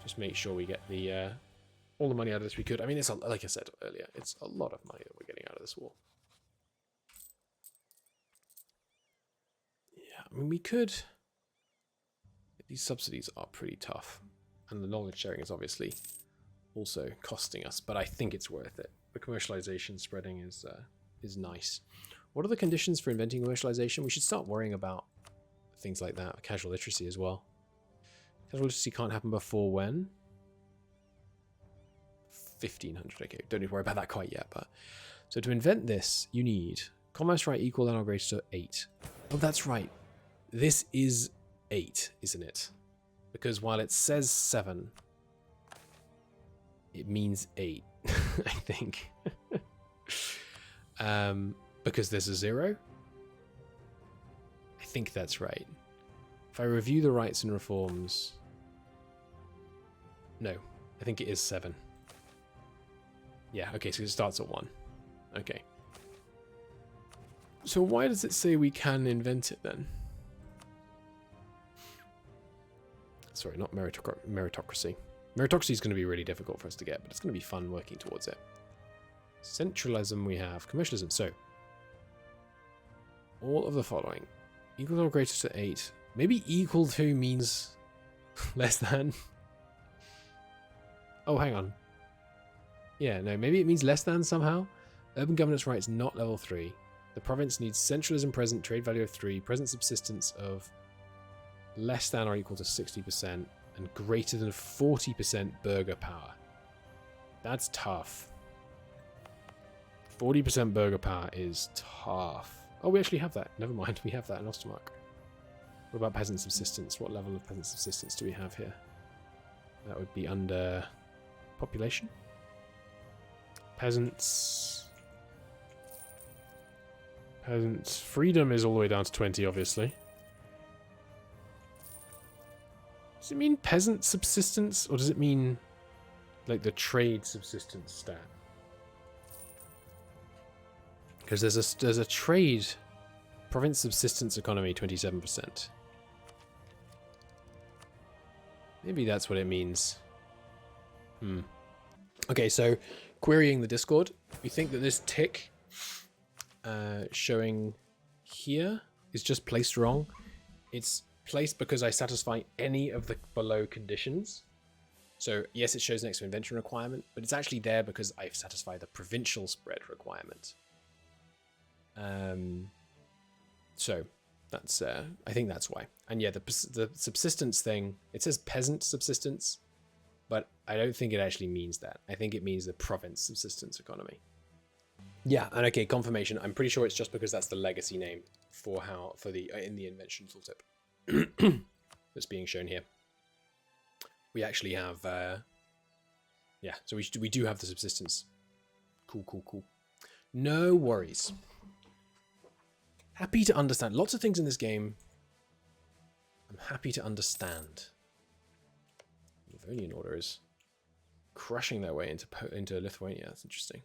Just make sure we get the all the money out of this we could. I mean, it's like I said earlier, it's a lot of money that we're getting out of this war. Yeah, I mean, we could... These subsidies are pretty tough. And the knowledge sharing is obviously also costing us, but I think it's worth it. The commercialization spreading is is nice. What are the conditions for inventing commercialization? We should start worrying about things like that. Casual literacy as well. Casual literacy can't happen before when? 1500. Okay, don't need to worry about that quite yet. But so to invent this, you need commerce right equal and or greater to 8. Oh, that's right. This is 8, isn't it? Because while it says 7, it means 8, I think. Because there's a 0. I think that's right. If I review the rights and reforms... No, I think it is 7. Yeah, okay, so it starts at 1. Okay. So why does it say we can invent it then? Sorry, not meritocracy. Meritocracy is going to be really difficult for us to get, but it's going to be fun working towards it. Centralism we have. Commercialism. So, all of the following. Equal or greater to 8. Maybe equal to means less than. Oh, hang on. Yeah, no, maybe it means less than somehow. Urban governance rights not level 3. The province needs centralism present, trade value of 3, present subsistence of less than or equal to 60%, and greater than 40% burgher power. That's tough. 40% burgher power is tough. Oh, we actually have that. Never mind, we have that in Ostermark. What about peasant subsistence? What level of peasant subsistence do we have here? That would be under population. Peasants. Freedom is all the way down to 20, obviously. Does it mean peasant subsistence, or does it mean like the trade subsistence stat? Because there's a trade province subsistence economy 27%. Maybe that's what it means. Okay, so querying the Discord, we think that this tick showing here is just placed wrong. It's placed because I satisfy any of the below conditions. So yes, it shows next to invention requirement, but it's actually there because I've satisfied the provincial spread requirement. So that's I think that's why. And yeah, the subsistence thing, it says peasant subsistence, but I don't think it actually means that. I think it means the province subsistence economy. Yeah, and okay, confirmation. I'm pretty sure it's just because that's the legacy name for the in the invention tooltip that's being shown here. We actually have yeah, so we do have the subsistence. Cool. No worries. Happy to understand. Lots of things in this game I'm happy to understand. Livonian order is crushing their way into Lithuania. That's interesting.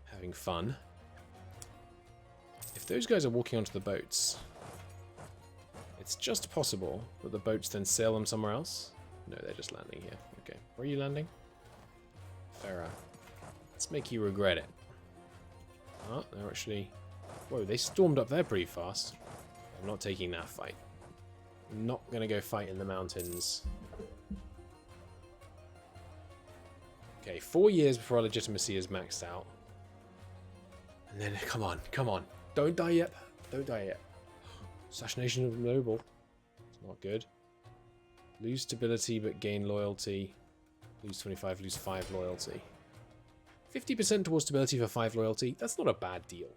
Having fun. If those guys are walking onto the boats, it's just possible that the boats then sail them somewhere else. No, they're just landing here. Okay, where are you landing? Farah. Let's make you regret it. Oh, they're actually... Whoa, they stormed up there pretty fast. I'm not taking that fight. I'm not going to go fight in the mountains. Okay, 4 years before our legitimacy is maxed out. And then, come on. Don't die yet. Assassination of noble. It's not good. Lose stability but gain loyalty. Lose 25, lose 5 loyalty. 50% towards stability for 5 loyalty. That's not a bad deal.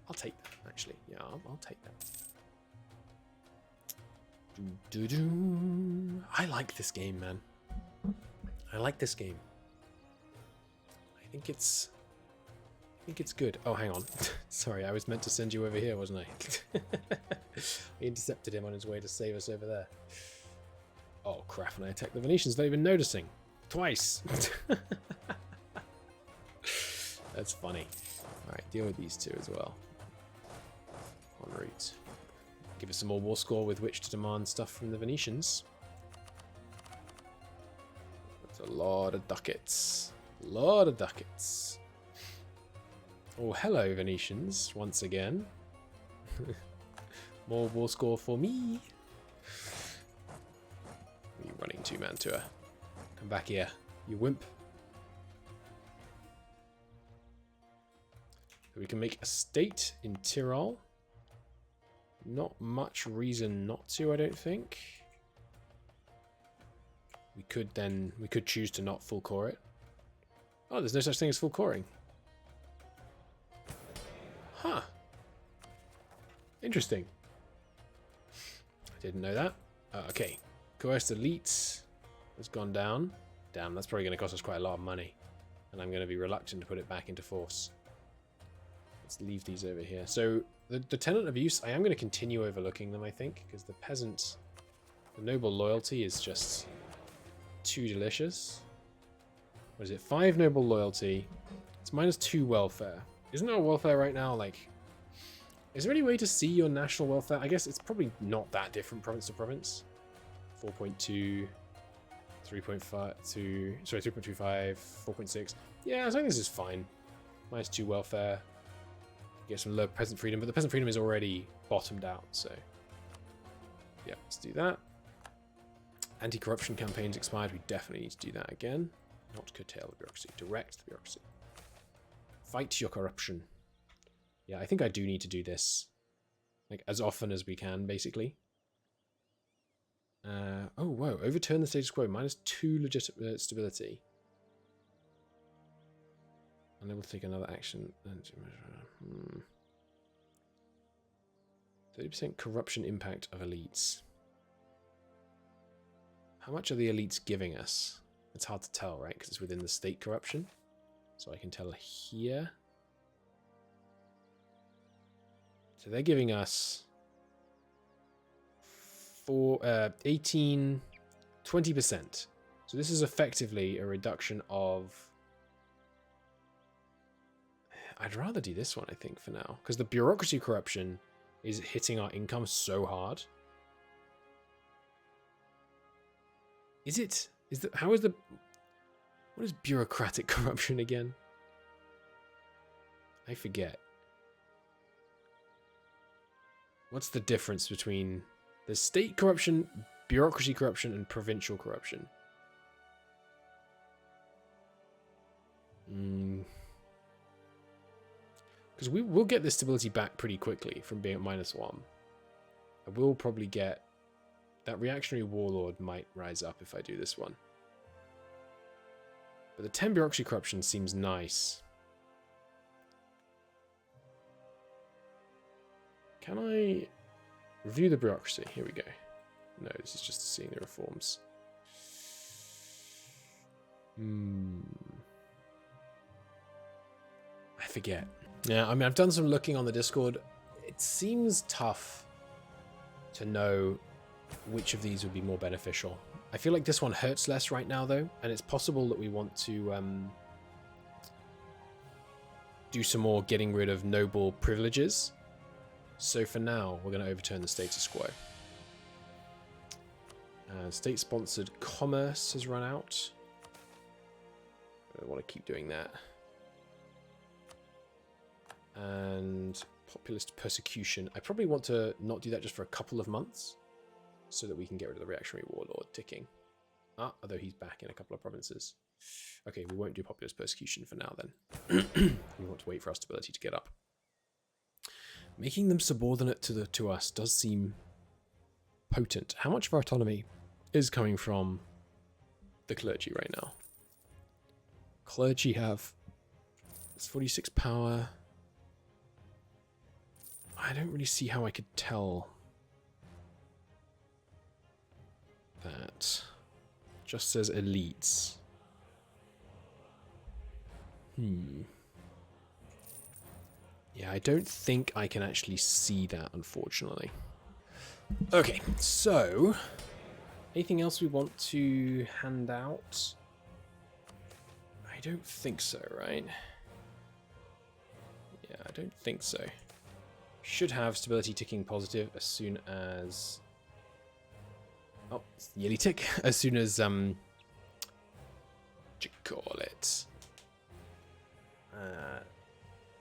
I'll take that, actually. Yeah, I'll take that. I like this game, man. I like this game. I think it's good. Oh, hang on. Sorry, I was meant to send you over here, wasn't I? We intercepted him on his way to save us over there. Oh, crap, and I attacked the Venetians without even noticing. Twice. That's funny. Alright, deal with these two as well. En route. Give us some more war score with which to demand stuff from the Venetians. That's a lot of ducats. Oh, hello, Venetians, once again. More war score for me. Are you running two-man tour? Come back here, you wimp. We can make a state in Tyrol. Not much reason not to, I don't think. We could choose to not full core it. Oh, there's no such thing as full coring. Huh. Interesting. I didn't know that. Okay. Coerced elites has gone down. Damn, that's probably going to cost us quite a lot of money. And I'm going to be reluctant to put it back into force. Let's leave these over here. So, the tenant of use, I am going to continue overlooking them, I think, because the peasant, the noble loyalty is just too delicious. What is it? 5 noble loyalty. It's -2 welfare. Isn't our welfare right now, like... Is there any way to see your national welfare? I guess it's probably not that different province to province. 4.2, 3.5, 3.25, 4.6. Yeah, I think this is fine. -2 welfare. Get some low peasant freedom, but the peasant freedom is already bottomed out, so... Yeah, let's do that. Anti-corruption campaigns expired. We definitely need to do that again. Not curtail the bureaucracy. Direct the bureaucracy. Fight your corruption. Yeah, I think I do need to do this. Like, as often as we can, basically. Oh, whoa. Overturn the status quo. -2 legitimate stability. Unable to take another action. 30% corruption impact of elites. How much are the elites giving us? It's hard to tell, right? Because it's within the state corruption. So I can tell here. So they're giving us 18, 20%. So this is effectively a reduction of... I'd rather do this one, I think, for now. Because the bureaucracy corruption is hitting our income so hard. Is it? How is the... What is bureaucratic corruption again? I forget. What's the difference between the state corruption, bureaucracy corruption, and provincial corruption? Because we will get this stability back pretty quickly from being at -1. I will probably get... That reactionary warlord might rise up if I do this one. But the 10 bureaucracy corruption seems nice. Can I review the bureaucracy? Here we go. No, this is just seeing the reforms. I forget. Yeah, I mean, I've done some looking on the Discord. It seems tough to know which of these would be more beneficial. I feel like this one hurts less right now, though, and it's possible that we want to do some more getting rid of noble privileges. So for now, we're going to overturn the status quo. State-sponsored commerce has run out. I don't want to keep doing that. And populist persecution. I probably want to not do that just for a couple of months, so that we can get rid of the reactionary warlord ticking. Although he's back in a couple of provinces. Okay, we won't do populist persecution for now then. We want to wait for our stability to get up. Making them subordinate to us does seem potent. How much of our autonomy is coming from the clergy right now? Clergy have 46 power. I don't really see how I could tell that. Just says elites. Yeah, I don't think I can actually see that, unfortunately. Okay, so anything else we want to hand out? I don't think so, right? Yeah, I don't think so. Should have stability ticking positive as soon as... Oh, it's the yearly tick. As soon as, what you call it?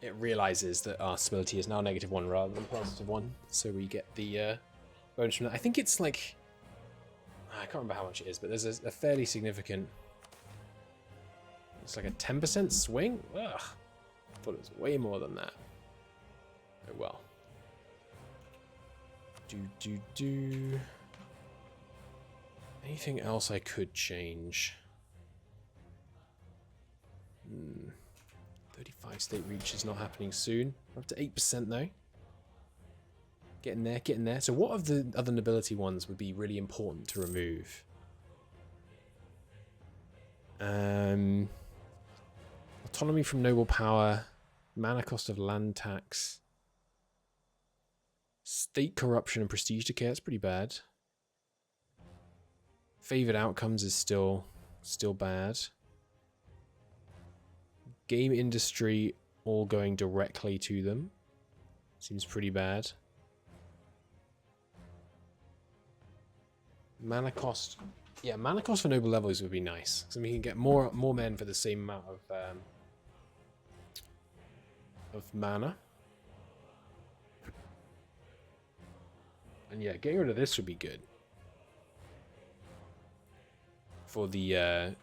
It realizes that our stability is now -1 rather than +1. So we get the bonus from that. I think it's like... I can't remember how much it is, but there's a fairly significant... It's like a 10% swing? Ugh. Thought it was way more than that. Oh well. Anything else I could change? 35 state reach is not happening soon. We're up to 8% though. Getting there, getting there. So what of the other nobility ones would be really important to remove? Autonomy from noble power, mana cost of land tax, state corruption and prestige decay. That's pretty bad. Favored outcomes is still bad. Game industry all going directly to them. Seems pretty bad. Mana cost. Yeah, mana cost for noble levels would be nice. So we can get more men for the same amount of mana. And yeah, getting rid of this would be good. For the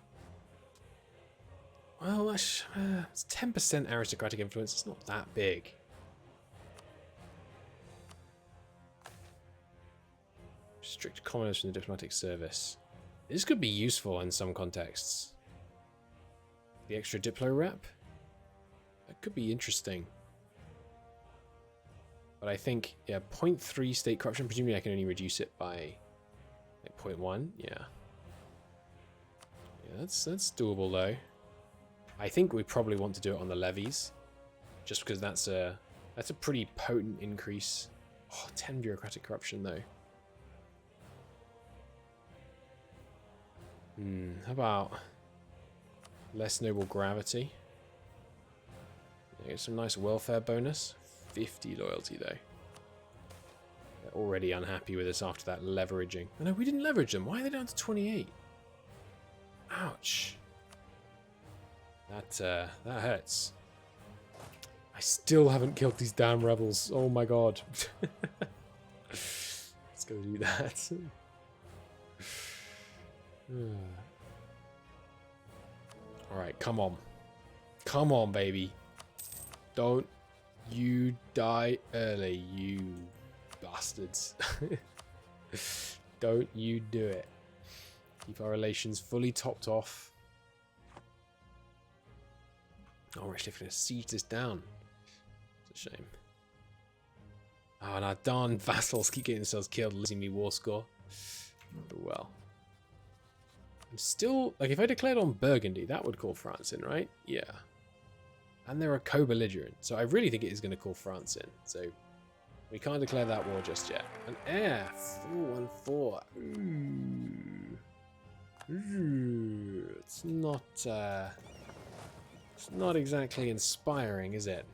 well, it's 10% aristocratic influence. It's not that big. Strict commoners from the diplomatic service. This could be useful in some contexts. The extra Diplo rep? That could be interesting. But I think, yeah, 0.3 state corruption. Presumably I can only reduce it by like 0.1. Yeah. Yeah, that's doable though. I think we probably want to do it on the levies. Just because that's a pretty potent increase. Oh, 10 bureaucratic corruption though. How about less noble gravity? Get some nice welfare bonus. 50 loyalty though. They're already unhappy with us after that leveraging. Oh, no, we didn't leverage them. Why are they down to 28? Ouch. That hurts. I still haven't killed these damn rebels. Oh my god. Let's go do that. Alright, come on. Come on, baby. Don't you die early, you bastards. Don't you do it. Keep our relations fully topped off. Oh, we're actually going to siege this down. It's a shame. Oh, and our darn vassals keep getting themselves killed, losing me war score. But well. I'm still, like, if I declared on Burgundy, that would call France in, right? Yeah. And they're a co-belligerent, so I really think it is going to call France in. So we can't declare that war just yet. An heir, 414. Ooh. It's not exactly inspiring, is it?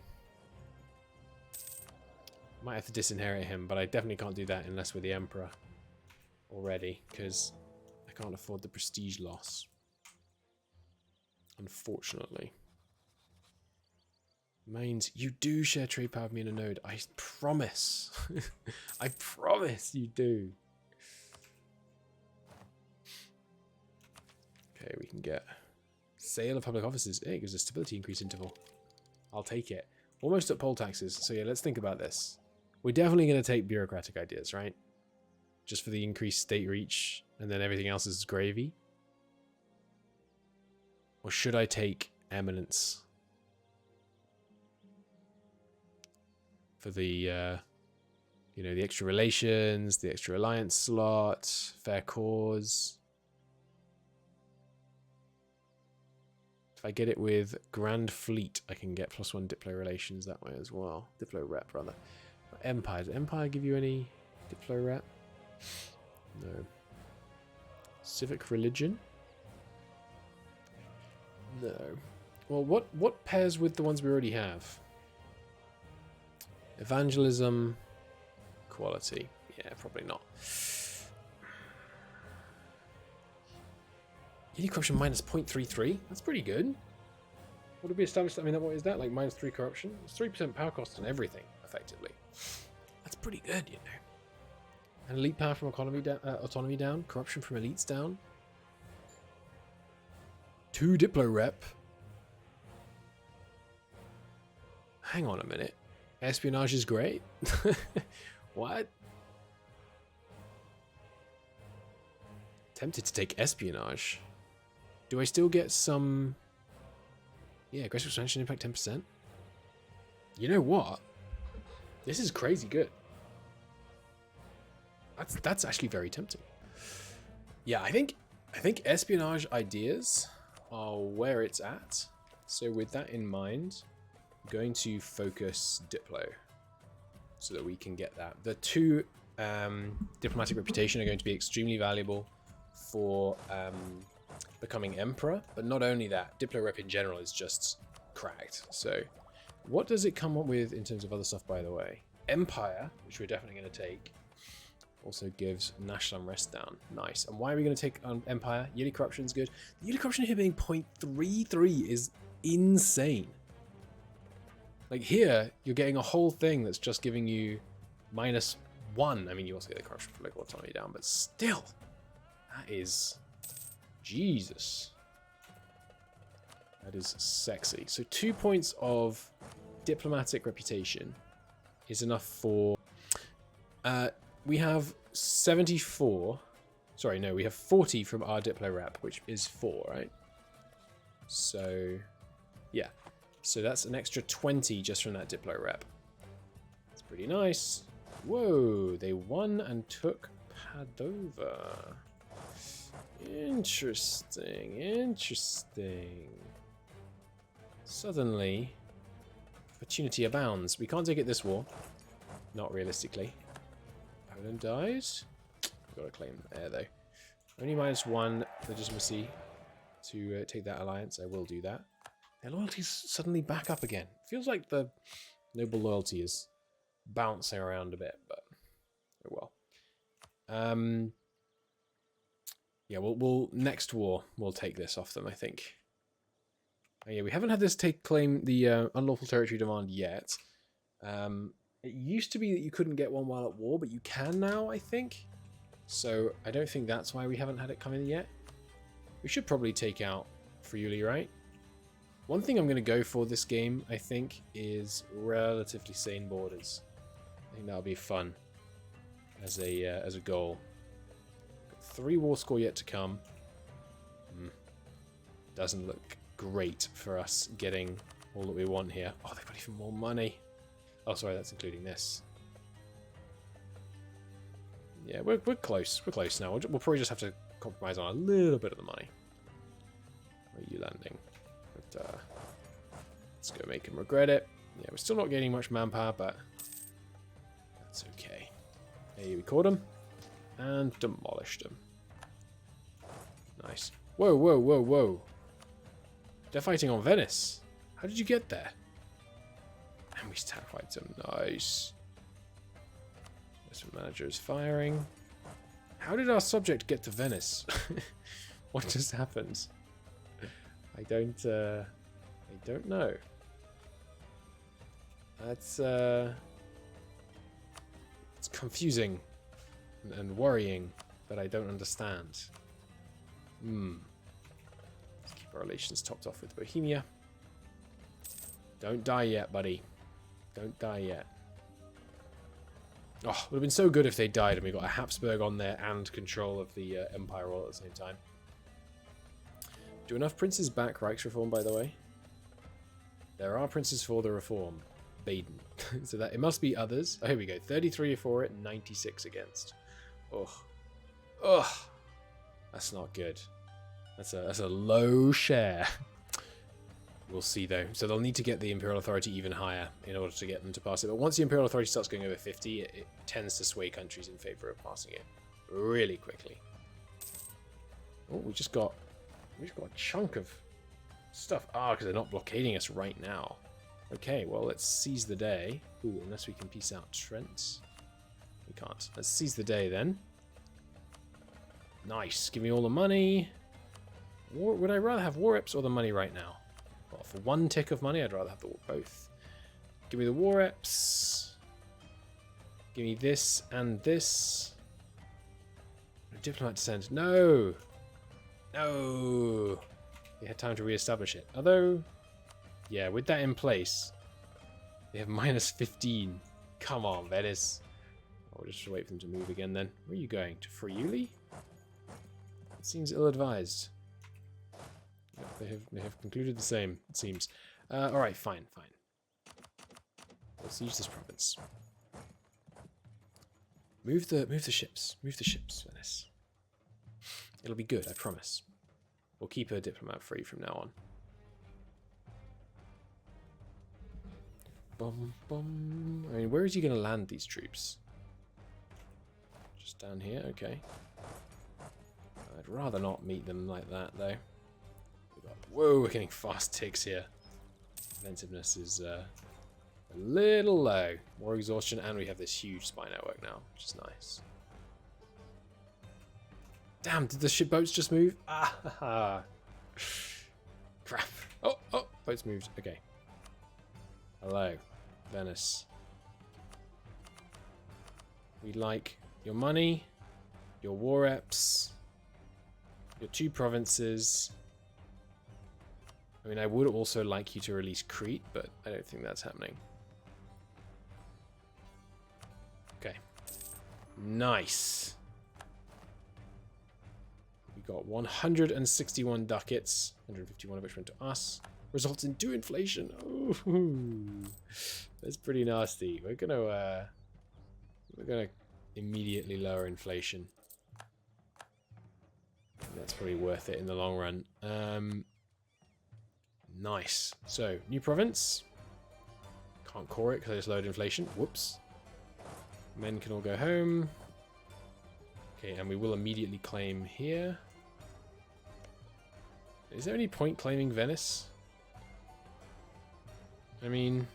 Might have to disinherit him, but I definitely can't do that unless we're the Emperor already, because I can't afford the prestige loss. Unfortunately. Mains, you do share trade power with me in a node. I promise. I promise you do. Okay, we can get sale of public offices. It gives a stability increase interval. I'll take it. Almost at poll taxes. So yeah, let's think about this. We're definitely going to take bureaucratic ideas, right? Just for the increased state reach, and then everything else is gravy. Or should I take eminence? For the, you know, the extra relations, the extra alliance slot, fair cause. If I get it with Grand Fleet, I can get +1 Diplo relations that way as well. Diplo rep, rather. Empire. Does Empire give you any Diplo rep? No. Civic religion? No. Well, what pairs with the ones we already have? Evangelism, quality. Yeah, probably not. Unity corruption minus 0.33. That's pretty good. What did we establish? I mean, what is that? Like -3 corruption? It's 3% power cost on everything, effectively. That's pretty good, you know. And elite power from autonomy down. Corruption from elites down. 2 Diplo rep. hang on a minute. Espionage is great? What? Tempted to take espionage. Do I still get some... Yeah, aggressive expansion impact 10%. You know what? This is crazy good. That's actually very tempting. Yeah, I think espionage ideas are where it's at. So with that in mind, I'm going to focus Diplo so that we can get that. The two diplomatic reputation are going to be extremely valuable for becoming emperor, but not only that, Diplo rep in general is just cracked. So what does it come up with in terms of other stuff, by the way? Empire, which we're definitely going to take, also gives national unrest down. Nice. And why are we going to take Empire? Yearly corruption is good. The yearly corruption here being 0.33 is insane. Like here, you're getting a whole thing that's just giving you -1. I mean, you also get the corruption for local autonomy down, but still, that is... Jesus. That is sexy. So 2 points of diplomatic reputation is enough for... we have 74. Sorry, no, we have 40 from our Diplo rep, which is 4, right? So, yeah. So that's an extra 20 just from that Diplo rep. It's pretty nice. Whoa, they won and took Padova. Interesting, interesting. Suddenly, opportunity abounds. We can't take it this war. Not realistically. Poland dies. Got to claim air though. Only -1 legitimacy to take that alliance. I will do that. Their loyalty's suddenly back up again. Feels like the noble loyalty is bouncing around a bit, but oh well. Yeah, we'll next war we'll take this off them, I think. Oh, yeah, we haven't had this claim the unlawful territory demand yet. It used to be that you couldn't get one while at war, but you can now, I think. So I don't think that's why we haven't had it come in yet. We should probably take out Friuli, right? One thing I'm going to go for this game, I think, is relatively sane borders. I think that'll be fun as a goal. 3 war score yet to come. Doesn't look great for us getting all that we want here. Oh, they've got even more money. Oh, sorry, that's including this. Yeah, we're close. We're close now. We'll probably just have to compromise on a little bit of the money. Where are you landing? But, let's go make him regret it. Yeah, we're still not getting much manpower, but that's okay. Hey, we caught him and demolished him. Nice. Whoa, whoa, whoa, whoa. They're fighting on Venice. How did you get there? And we stat fight them. Nice. Investment manager is firing. How did our subject get to Venice? What just happened? I don't know. That's it's confusing and worrying, but I don't understand. Let's keep our relations topped off with Bohemia. Don't die yet, buddy. Don't die yet. Oh, it would have been so good if they died and we got a Habsburg on there and control of the Empire all at the same time. Do enough princes back Reichsreform, by the way? There are princes for the reform. Baden. So that it must be others. Oh, here we go. 33 for it, 96 against. Ugh. Ugh. That's not good. That's a low share. We'll see though. So they'll need to get the Imperial Authority even higher in order to get them to pass it. But once the Imperial Authority starts going over 50, it tends to sway countries in favor of passing it really quickly. Oh, we just got a chunk of stuff. Ah, because they're not blockading us right now. Okay, well, let's seize the day. Ooh, unless we can peace out Trent. We can't. Let's seize the day then. Nice. Give me all the money. Would I rather have war reps or the money right now? Well, for 1 tick of money, I'd rather have both. Give me the war reps. Give me this and this. Diplomat to send. No! No! They had time to re-establish it. Although, yeah, with that in place, They have minus 15. Come on, Venice. I'll just wait for them to move again then. Where are you going? To Friuli? It seems ill-advised. Yep, they have concluded the same, it seems. Alright, fine. Let's use this province. Move the ships. Move the ships, Venice. It'll be good, I promise. We'll keep a diplomat free from now on. Bum, bum. I mean, where is he going to land these troops? Just down here? Okay. I'd rather not meet them like that, though. Whoa, we're getting fast ticks here. Defensiveness is a little low. More exhaustion, and we have this huge spy network now, which is nice. Damn, did the ship boats just move? Ah, crap. Oh, boats moved. Okay. Hello, Venice. We like your money, your war reps, your 2 provinces. I mean, I would also like you to release Crete, but I don't think that's happening. Okay. Nice. We got 161 ducats, 151 of which went to us. Results in 2 inflation. Ooh, that's pretty nasty. We're gonna immediately lower inflation. That's probably worth it in the long run. Nice. So, new province. Can't core it because I just lowered inflation. Whoops. Men can all go home. Okay, and we will immediately claim here. Is there any point claiming Venice? I mean,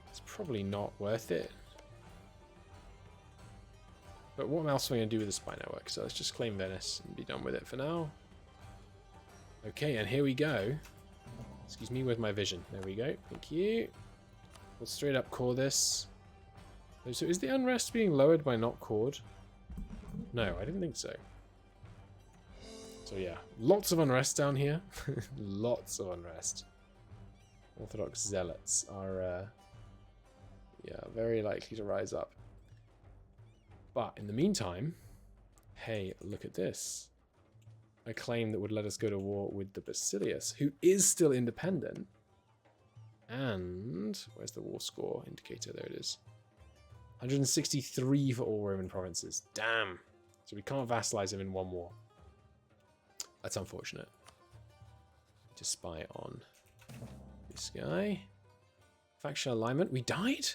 it's probably not worth it. But what else am I going to do with the spy network? So let's just claim Venice and be done with it for now. Okay, and here we go. Excuse me with my vision. There we go. Thank you. We'll straight up core this. So is the unrest being lowered by not cored? No, I didn't think so. So yeah, lots of unrest down here. Lots of unrest. Orthodox zealots are, yeah, very likely to rise up. But in the meantime, hey, look at this. A claim that would let us go to war with the Basilius, who is still independent. And where's the war score indicator? There it is. 163 for all Roman provinces. Damn. So we can't vassalize him in one war. That's unfortunate. To spy on this guy. Faction alignment. We died?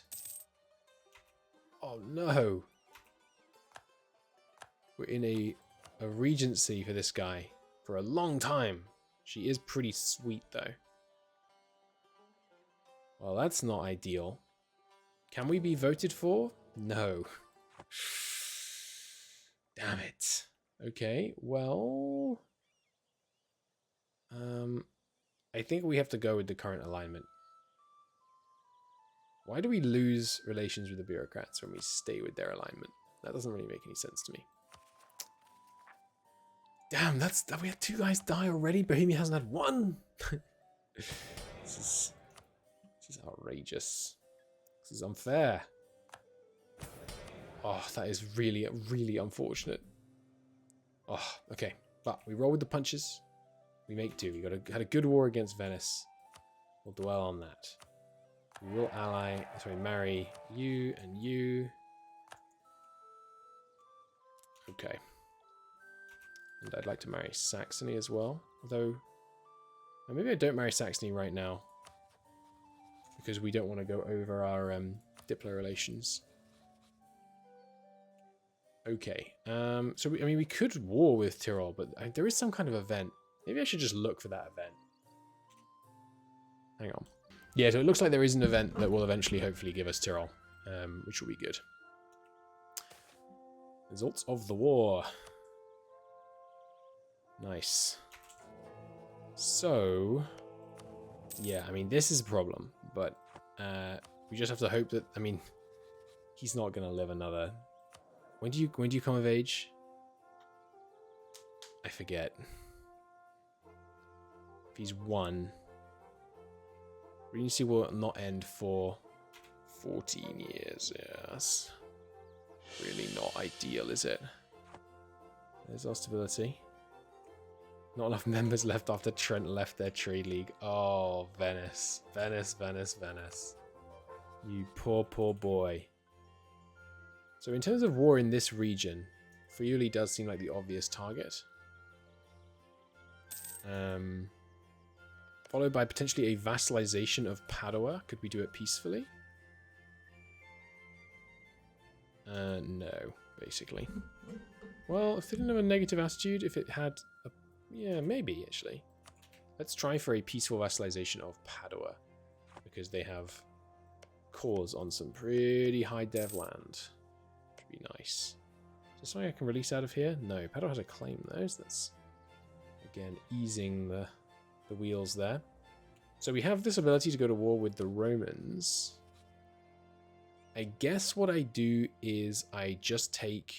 Oh no. We're in a regency for this guy for a long time. She is pretty sweet though. Well, that's not ideal. Can we be voted for? No. Damn it. Okay, well... I think we have to go with the current alignment. Why do we lose relations with the bureaucrats when we stay with their alignment? That doesn't really make any sense to me. Damn, we had 2 guys die already. Bohemia hasn't had 1. This is outrageous. This is unfair. Oh, that is really, really unfortunate. Oh, okay. But we roll with the punches. We make do. We had a good war against Venice. We'll dwell on that. We will marry you and you. Okay. And I'd like to marry Saxony as well. Although, maybe I don't marry Saxony right now. Because we don't want to go over our Diplo relations. Okay. So, we could war with Tyrol, but there is some kind of event. Maybe I should just look for that event. Hang on. Yeah, so it looks like there is an event that will eventually, hopefully, give us Tyrol. Which will be good. Results of the war. Nice. So, yeah, this is a problem, but we just have to hope that, he's not going to live another... When do you come of age? I forget. he's 1. Regency will not end for 14 years. Yes. Really not ideal, is it? There's our stability. Not enough members left after Trent left their trade league. Oh, Venice. Venice, Venice, Venice. You poor, poor boy. So in terms of war in this region, Friuli does seem like the obvious target. Followed by potentially a vassalization of Padua. Could we do it peacefully? No, basically. Well, if they didn't have a negative attitude, if it had a... Yeah, maybe, actually. Let's try for a peaceful vassalization of Padua. Because they have cores on some pretty high dev land. Should be nice. Is there something I can release out of here? No, Padua has a claim though, so that's, again, easing the wheels there. So we have this ability to go to war with the Romans. I guess what I do is I just take,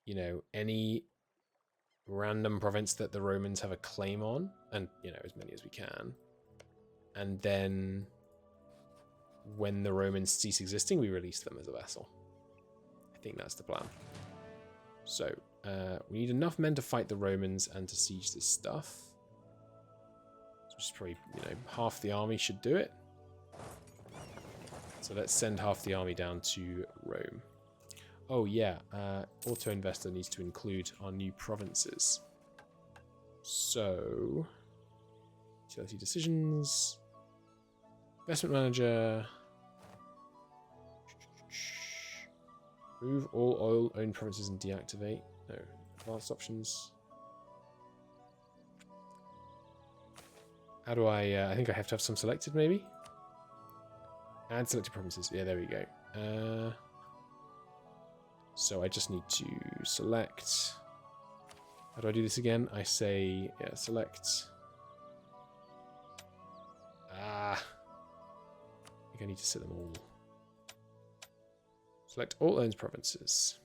you know, any random province that the Romans have a claim on, and, you know, as many as we can. And then when the Romans cease existing, we release them as a vassal. I think that's the plan. So, we need enough men to fight the Romans and to siege this stuff. Which is probably, you know, half the army should do it. So let's send half the army down to Rome. Oh yeah, Auto Investor needs to include our new provinces. So, utility decisions, investment manager, move all oil-owned provinces and deactivate. No, advanced options. How do I think I have to have some selected, maybe? Add selected provinces. Yeah, there we go. So I just need to select. How do I do this again? I say, yeah, select. I think I need to set them all. Select all owned provinces.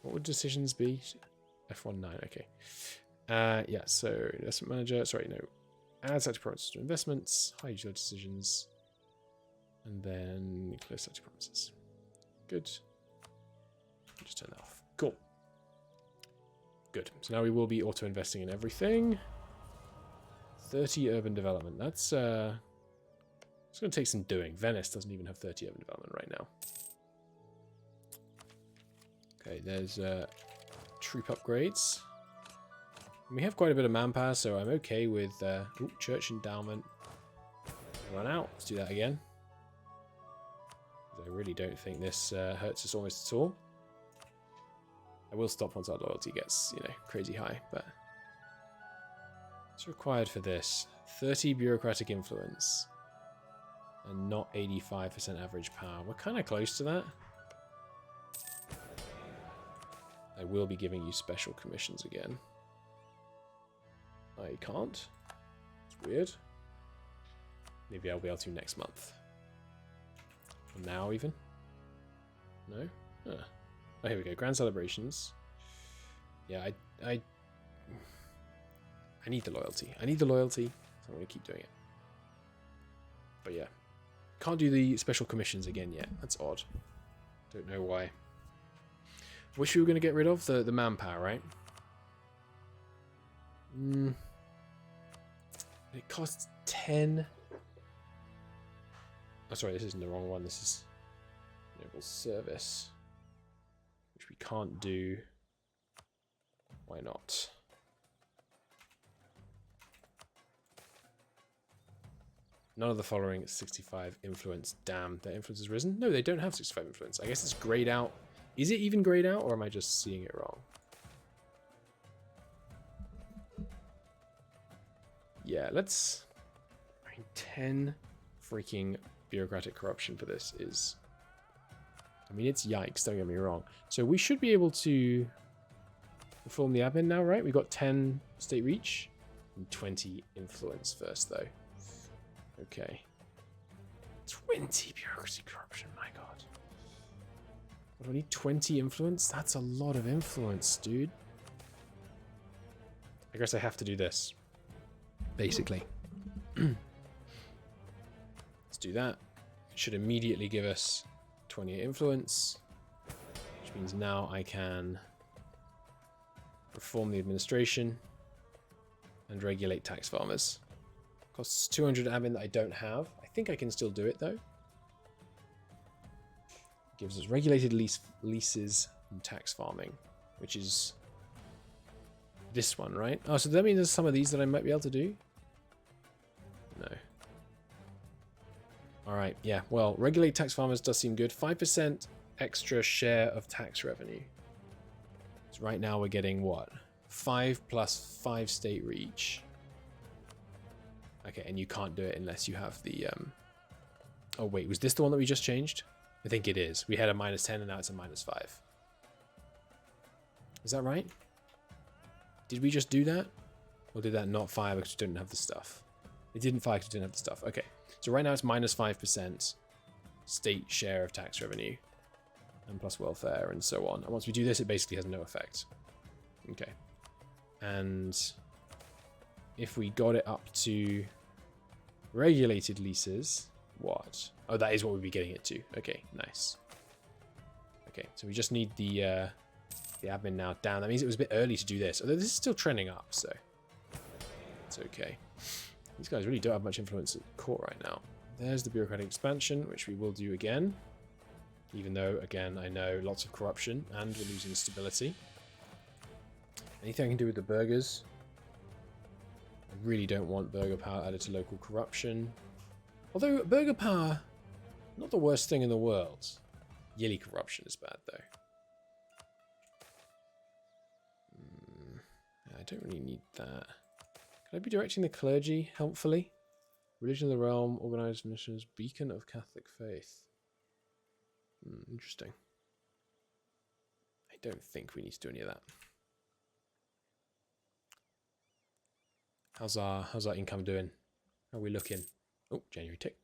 What would decisions be? F19, okay. Yeah, so investment manager, sorry, no. Add selected provinces to investments, high utility decisions, and then close selected provinces. Good. Just turn that off. Cool. Good. So now we will be auto-investing in everything. 30 urban development. That's it's going to take some doing. Venice doesn't even have 30 urban development right now. Okay, there's troop upgrades. We have quite a bit of manpower, so I'm okay with church endowment. Run out. Let's do that again. I really don't think this hurts us almost at all. I will stop once our loyalty gets, you know, crazy high, but it's required for this. 30 bureaucratic influence and not 85% average power. We're kind of close to that. I will be giving you special commissions again. I can't. It's weird. Maybe I'll be able to next month. Or now even. No? Oh, here we go. Grand celebrations. Yeah, I need the loyalty. I need the loyalty, so I'm going to keep doing it. But yeah. Can't do the special commissions again yet. That's odd. Don't know why. Wish we were going to get rid of the manpower, right? It costs 10. Oh, sorry, this isn't the wrong one. This is noble service, which we can't do. Why not? None of the following is 65 influence. Damn, their influence has risen. No, they don't have 65 influence. I guess it's grayed out. Is it even grayed out, or am I just seeing it wrong? Yeah, let's... 10 freaking bureaucratic corruption for this is... I mean, it's yikes, don't get me wrong. So we should be able to reform the admin now, right? We got 10 state reach and 20 influence first, though. Okay. 20 bureaucracy corruption, my god. What do I need? 20 influence? That's a lot of influence, dude. I guess I have to do this. Basically. Let's do that. It should immediately give us 28 influence. Which means now I can reform the administration and regulate tax farmers. Costs 200 admin that I don't have. I think I can still do it though. Gives us regulated leases and tax farming, which is this one, right? Oh, so that means there's some of these that I might be able to do? No. Alright, yeah. Well, regulate tax farmers does seem good. 5% extra share of tax revenue. So right now we're getting what? 5 plus 5 state reach. Okay, and you can't do it unless you have the... Oh wait, was this the one that we just changed? I think it is. We had a -10 and now it's a -5. Is that right? Did we just do that? Or did that not fire because we didn't have the stuff? It didn't fire because we didn't have the stuff. Okay. So right now it's -5% state share of tax revenue. And plus welfare and so on. And once we do this, it basically has no effect. Okay. And if we got it up to regulated leases, what? Oh, that is what we'd be getting it to. Okay, nice. Okay, so we just need the admin now down. That means it was a bit early to do this. Although this is still trending up, so it's okay. These guys really don't have much influence at court right now. There's the bureaucratic expansion, which we will do again. Even though, again, I know lots of corruption and we're losing stability. Anything I can do with the burghers? I really don't want burgher power added to local corruption. Although burger power, not the worst thing in the world. Yearly corruption is bad though. I don't really need that. Can I be directing the clergy helpfully? Religion of the realm, organized missions, beacon of Catholic faith. Interesting. I don't think we need to do any of that. How's our income doing? How are we looking? Oh, January tick.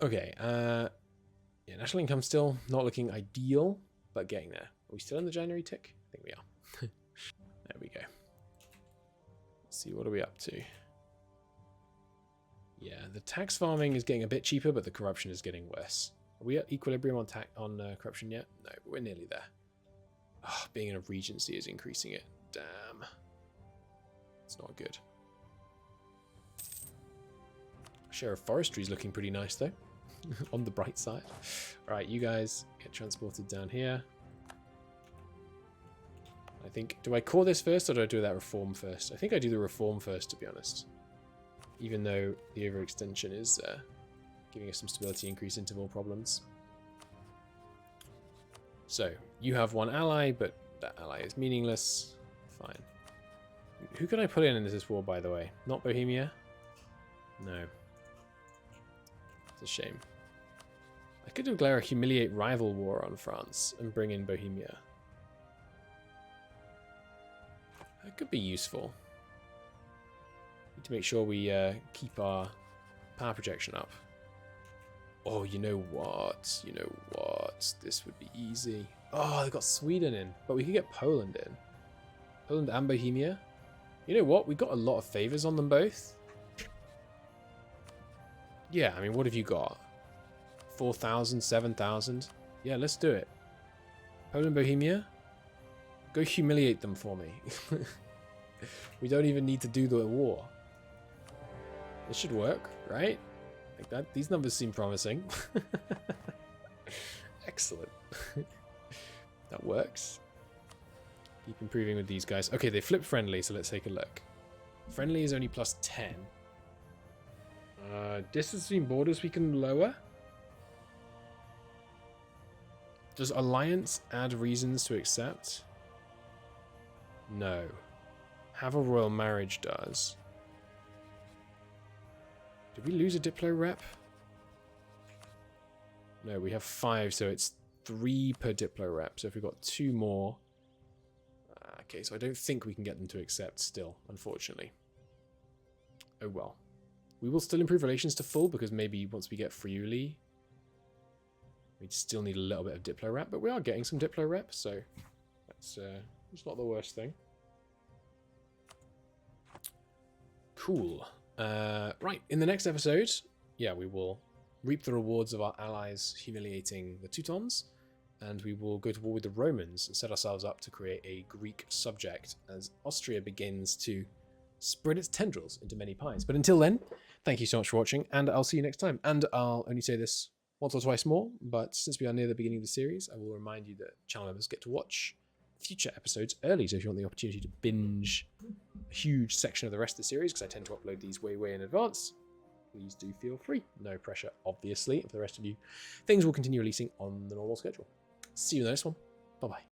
Okay, yeah, national income still not looking ideal, but getting there. Are we still in the January tick? I think we are. There we go. Let's see, what are we up to? Yeah, the tax farming is getting a bit cheaper, but the corruption is getting worse. Are we at equilibrium on corruption yet? No, but we're nearly there. Oh, being in a regency is increasing it. Damn. It's not good. Share of forestry is looking pretty nice though. On the bright side. Alright, you guys get transported down here. I think, do I call this first or do I do that reform first? I think I do the reform first, to be honest. Even though the overextension is giving us some stability increase interval problems. So, you have one ally, but that ally is meaningless. Fine. Who could I put in this war, by the way? Not Bohemia? No. It's a shame. I could declare a humiliate rival war on France and bring in Bohemia. That could be useful. Need to make sure we keep our power projection up. Oh, you know what? You know what? This would be easy. Oh, they got Sweden in, but we could get Poland in. Poland and Bohemia. You know what? We got a lot of favors on them both. Yeah, I mean, what have you got? 4,000, 7,000? Yeah, let's do it. Poland, Bohemia? Go humiliate them for me. We don't even need to do the war. This should work, right? Like that. These numbers seem promising. Excellent. That works. Keep improving with these guys. Okay, they flip friendly, so let's take a look. Friendly is only plus 10. Distance between borders we can lower. Does alliance add reasons to accept? No. Have a royal marriage does. Did we lose a Diplo rep? No, we have 5, so it's 3 per Diplo rep. So if we've got 2 more... okay, so I don't think we can get them to accept still, unfortunately. Oh well. We will still improve relations to full, because maybe once we get Friuli, we'd still need a little bit of Diplo rep, but we are getting some Diplo rep, so that's it's not the worst thing. Cool. Right, in the next episode, yeah, we will reap the rewards of our allies humiliating the Teutons, and we will go to war with the Romans and set ourselves up to create a Greek subject as Austria begins to spread its tendrils into many pies. But until then, thank you so much for watching, and I'll see you next time. And I'll only say this once or twice more, but since we are near the beginning of the series, I will remind you that channel members get to watch future episodes early. So if you want the opportunity to binge a huge section of the rest of the series, because I tend to upload these way in advance, please do feel free. No pressure, obviously. For the rest of you, things will continue releasing on the normal schedule. See you in the next one. Bye-bye.